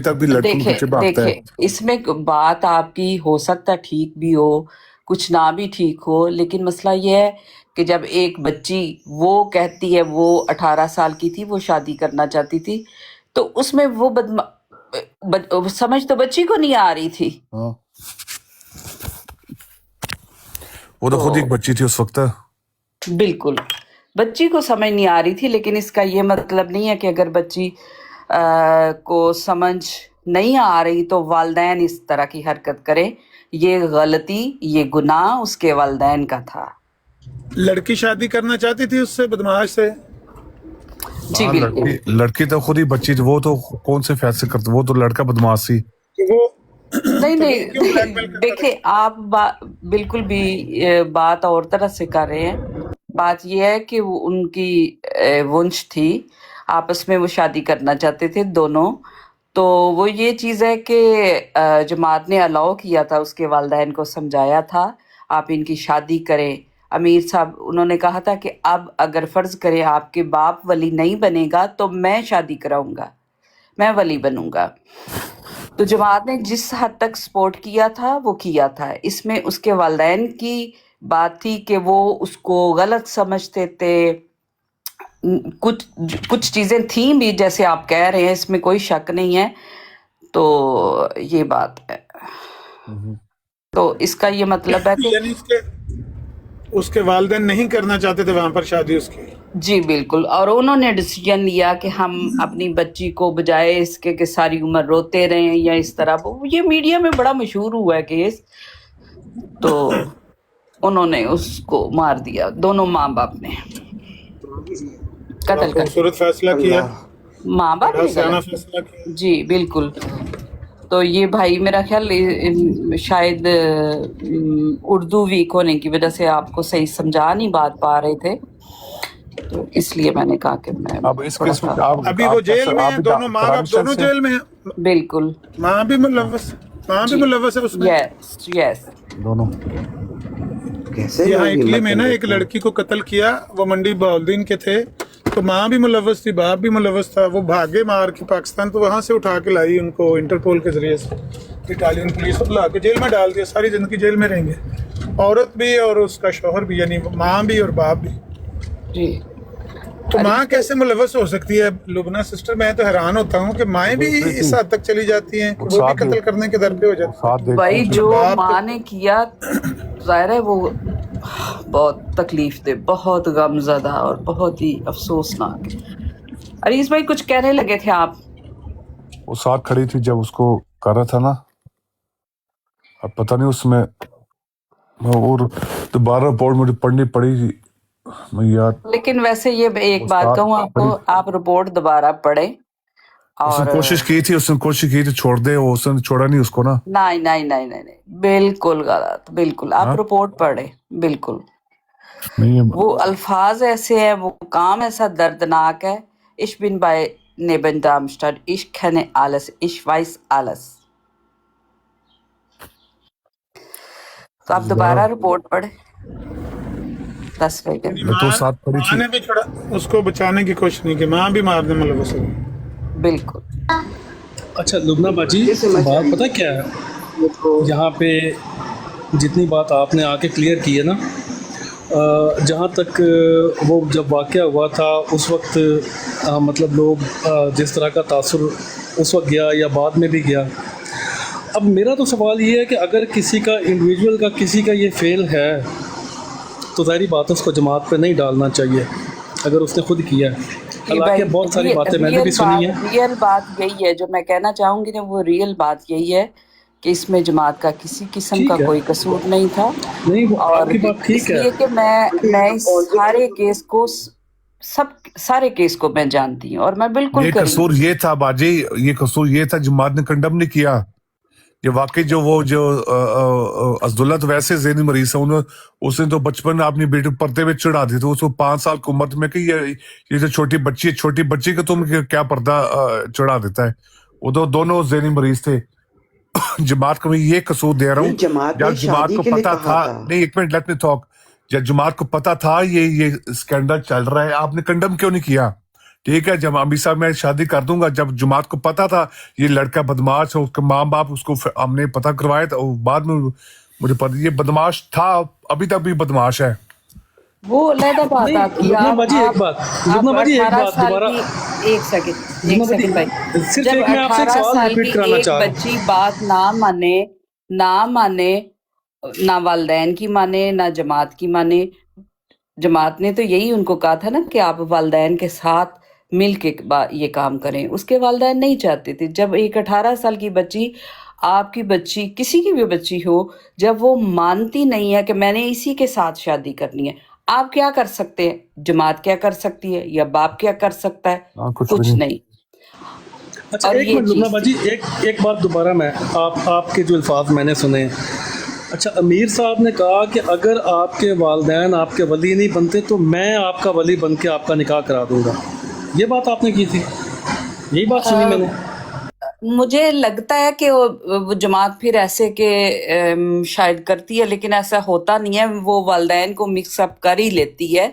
तक भी लड़कों के देखे पीछे भागता है देखे इसमें बात आपकी हो सकता है ठीक भी हो, कुछ ना भी ठीक हो, लेकिन मसला ये है कि जब एक बच्ची वो कहती है वो 18 साल की थी, वो शादी करना चाहती थी, तो उसमें वो समझ तो बच्ची को नहीं आ रही थी। हाँ वो तो खुद एक तो बच्ची थी उस वक्त बिल्कुल बच्ची को समझ नहीं आ रही थी, लेकिन इसका ये मतलब नहीं है कि अगर बच्ची को समझ नहीं आ रही तो वालिदैन इस तरह की हरकत करें। ये गलती, ये गुनाह उसके वालिदैन का था। लड़की शादी करना चाहती थी उससे, बदमाश से? जी हाँ, बिल्कुल। लड़की तो खुद ही बच्ची थी, वो तो कौन से फैसले करते, वो तो लड़का बदमाश थी। कि वो नहीं तो ये क्यों नहीं ब्लैकमेल करता देखिए आप बिल्कुल भी बात और तरह से कर रहे हैं। बात यह है कि वो उनकी वंश थी, आपस में वो शादी करना चाहते थे दोनों। तो वो ये चीज़ है कि जमात ने अलाउ किया था, उसके वालिदैन को समझाया था आप इनकी शादी करें। अमीर साहब उन्होंने कहा था कि अब अगर फ़र्ज़ करें आपके बाप वली नहीं बनेगा तो मैं शादी कराऊंगा, मैं वली बनूंगा। तो जमात ने जिस हद तक सपोर्ट किया था वो किया था। इसमें उसके वालिदैन की बात थी कि वो उसको गलत समझते थे। कुछ कुछ चीज़ें थी भी जैसे आप कह रहे हैं, इसमें कोई शक नहीं है। तो ये बात है। तो इसका ये मतलब है कि यानी उसके वालिदैन नहीं करना चाहते थे वहां पर शादी उसकी। जी बिल्कुल, और उन्होंने डिसीजन लिया कि हम अपनी बच्ची को बजाय इसके कि सारी उम्र रोते रहें या इस तरह, ये मीडिया में बड़ा मशहूर हुआ है केस। तो उन्होंने उसको मार दिया, दोनों माँ बाप ने बड़ा कत्ल कर दिया। खूबसूरत फैसला किया, माँ बाप बड़ा ने सियाना गलत, फैसला किया। जी बिल्कुल। तो ये भाई मेरा ख्याल शायद उर्दू वीक होने की वजह से आपको सही समझा नहीं बात पा रहे थे, तो इसलिए मैंने कहा कि मैं अब इस थोड़ा केस में सा आप अभी वो जेल में आप है, भी दोनों माँ बाप कराची दोनों से जेल में है। बिल्कुल। माँ भी जी मुलव्वस है उसमें। यस यस दोनों। कैसे यहाँ लोग इटली हिम्मत में कर ना एक लेते हैं? लड़की को कत्ल किया, वो मंडी बहाउद्दीन के थे, तो माँ भी मुलव्वस थी, बाप भी मुलव्वस था। वो भागे मार के पाकिस्तान, तो वहां से उठा के लाई उनको इंटरपोल के जरिए से, इटालियन पुलिस को ला के जेल में डाल दिया। सारी जिंदगी जेल में रहेंगे, औरत भी और उसका शौहर भी, यानी माँ भी और बाप भी। जी। तो माँ कैसे मुलव्वस हो सकती है लुबना सिस्टर? मैं तो हैरान होता हूँ कि माएँ भी इस हद तक चली जाती हैं कि वो भी कत्ल करने के दर पे हो जाती साथ देखते भाई हैं जो बाप माँ ने किया, जाहिर है वो बहुत तकलीफ दे, बहुत गमज़दा और बहुत ही अफसोसनाक है। अरीस भाई कुछ कहने लगे थे आप? वो साथ खड़ी थी जब उसको कर रहा था ना। अब पता नहीं उसमें, और दोबारा रिपोर्ट मुझे पढ़नी पड़ी थी मैं यार। लेकिन वैसे ये एक वो बात साथ कहूँ आपको, खड़ी, आप रिपोर्ट दोबारा पढ़ें। उसने और कोशिश की थी छोड़ दे, वो उसने छोड़ा नहीं उसको ना। नहीं नहीं नहीं नहीं नहीं, बिल्कुल गलत, बिल्कुल। आप हाँ रिपोर्ट पढ़ें, बिल्कुल। नहीं वो अल्फाज ऐसे हैं, वो काम ऐसा दर्दनाक है। Ich bin bei neben Darmstadt, ich kenne alles, ich weiß alles। तो आप दोबारा रिपोर्ट पढ़े 10 है। सेकंड। मैं तो साथ खड़ी माँ थी। ने भी थोड़ा उसको बचाने की कोशिश नहीं की, माँ भी मारने मुलव्वस हो गई। बिल्कुल। अच्छा लुबना बाजी, बात पता क्या है, यहाँ पे जितनी बात आपने आके क्लियर की है ना, जहाँ तक वो जब वाक़या हुआ था उस वक्त मतलब लोग जिस तरह का तासुर उस वक्त गया या बाद में भी गया। अब मेरा तो सवाल ये है कि अगर किसी का इंडिविजुअल का किसी का ये फेल है तो ज़ाहिरी बात है उसको जमात पे नहीं डालना चाहिए अगर उसने खुद किया है। हालांकि बहुत सारी बातें मैंने भी सुनी है। रियल बात यही है जो मैं कहना चाहूँगी ना, वो रियल बात यही है कि इसमें जमात का किसी किस्म ठीक का है, कोई कसूर नहीं था। नहीं वो और आपकी बात ठीक है। इसलिए कि मैं इस सारे केस को सारे केस को मैं जानती हूँ और मैं बिल्कुल ये कसूर ये था बाजी, ये कसूर ये था, जमात ने कंडम नहीं किया। ये वाकई जो वो जो अब्दुल्ला तो वैसे ज़हनी मरीज है, उसने तो बचपन में अपनी बेटी पर्दे में चढ़ा दी थी। उसको 5 साल की उम्र में कि ये जो छोटी बच्ची को तुम क्या पर्दा चढ़ा देता है। वो तो दोनों ज़हनी मरीज थे। जमात को मैं ये कसूर दे रहा हूँ, जमात जब ने जमात शादी को के लिए पता कहा था, था। नहीं एक मिनट लेट मी टॉक, जब जमात को पता था ये स्कैंडल चल रहा है, आपने कंडम क्यों नहीं किया? ठीक है, जब अमीर साहब मैं शादी कर दूंगा, जब जमात को पता था ये लड़का बदमाश है, उसके माँ बाप उसको हमने पता करवाया था, बाद में मुझे पता ये बदमाश था, अभी तक भी बदमाश है। वो अलग बात नहीं आपकी। लुबना आप बाजी एक बात, लुबना बाजी एक 18 बात साल दोबारा, की, एक लुबना सेकंड भाई, सिर्फ जब एक मैं आपसे एक 18 सवाल साल रिपीट की कराना एक चाह रहा हूँ। बच्ची बात ना माने, ना वालदैन की माने ना जमात की माने। जमात ने तो यही उनको कहा था ना कि आप वालदैन के साथ मिल के ये काम करें। उसके वालदैन नहीं चाहते थे। जब एक 18 साल की बच्ची, आपकी बच्ची, किसी की भी बच्ची हो, जब वो मानती नहीं है कि मैंने इसी के साथ शादी करनी है, आप क्या कर सकते हैं, जमात क्या कर सकती है या बाप क्या कर सकता है, कुछ भी कुछ नहीं। नहीं। अच्छा और एक ये मिनट लुबना चीज़ बाजी, एक बात दोबारा मैं आपके जो अल्फाज मैंने सुने, अच्छा अमीर साहब ने कहा कि अगर आपके वालिदैन आपके वली नहीं बनते तो मैं आपका वली बन के आपका निकाह करा दूंगा, ये बात आपने की थी, यही बात सुनी मैंने। मुझे लगता है कि वो जमात फिर ऐसे के शायद करती है, लेकिन ऐसा होता नहीं है, वो वालिदैन को मिक्स अप कर ही लेती है।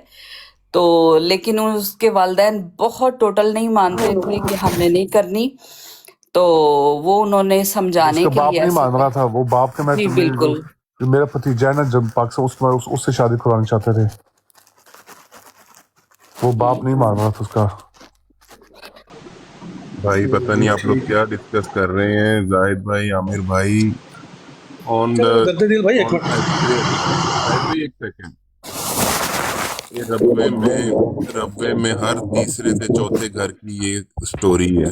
तो लेकिन उसके वालिदैन बहुत टोटल नहीं मानते थे कि हमने नहीं करनी, तो वो उन्होंने समझाने उसका के बाप लिए नहीं ऐसे मान रहा था, वो बाप के मैं जी मेरे जो बिल्कुल जो मेरा भतीजा है ना, जब पाकिस्तान उससे शादी करवाना चाहते थे, वो बाप नहीं मान रहा था उसका। भाई पता नहीं आप लोग क्या डिस्कस कर रहे हैं, जाहिद भाई, आमिर भाई, ऑन द चलो गर्दीदिल भाई एक ऑन मिनट, भाई एक सेकंड। ये रब्बे में हर तीसरे से चौथे घर की ये स्टोरी है।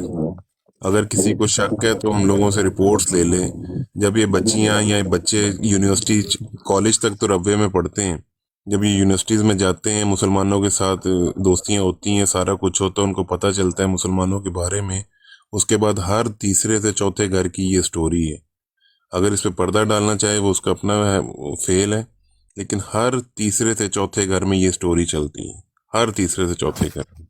अगर किसी को शक है तो हम लोगों से रिपोर्ट्स ले लें। जब ये बच्चियां या बच्चे यूनिवर्सिटी कॉलेज तक तो रब्बे में पढ़ते हैं, जब ये यूनिवर्सिटीज़ में जाते हैं, मुसलमानों के साथ दोस्तियां होती हैं, सारा कुछ होता है, उनको पता चलता है मुसलमानों के बारे में, उसके बाद हर तीसरे से चौथे घर की ये स्टोरी है। अगर इस पे पर्दा डालना चाहे वो उसका अपना फेल है, लेकिन हर तीसरे से चौथे घर में ये स्टोरी चलती है, हर तीसरे से चौथे घर में।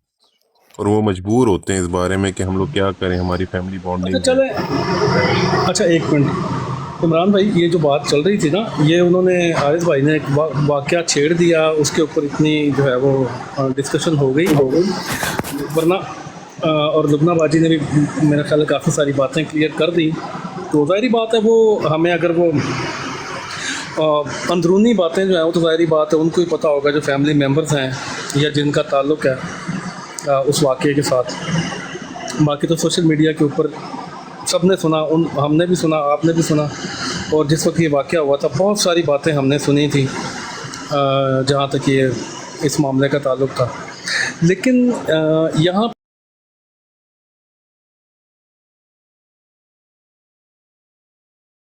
और वो मजबूर होते हैं इस बारे में कि हम लोग क्या करें, हमारी फैमिली अच्छा बॉन्डिंग चले, अच्छा एक मिनट इमरान भाई, ये जो बात चल रही थी ना, ये उन्होंने हारिस भाई ने एक वाक़या छेड़ दिया, उसके ऊपर इतनी जो है वो डिस्कशन हो गई, वरना और लुबना बाजी ने भी मेरे ख्याल काफ़ी सारी बातें क्लियर कर दी। तो ज़ाहिरी बात है, वो हमें अगर वो अंदरूनी बातें जो हैं वो तो ज़ाहिरी बात है उनको ही पता होगा, जो फैमिली मेम्बर्स हैं या जिनका ताल्लुक़ है उस वाक़े के साथ। बाकी तो सोशल मीडिया के ऊपर सब ने सुना, हमने भी सुना, आपने भी सुना, और जिस वक्त ये वाक़या हुआ था बहुत सारी बातें हमने सुनी थी जहाँ तक ये इस मामले का ताल्लुक़ था। लेकिन यहाँ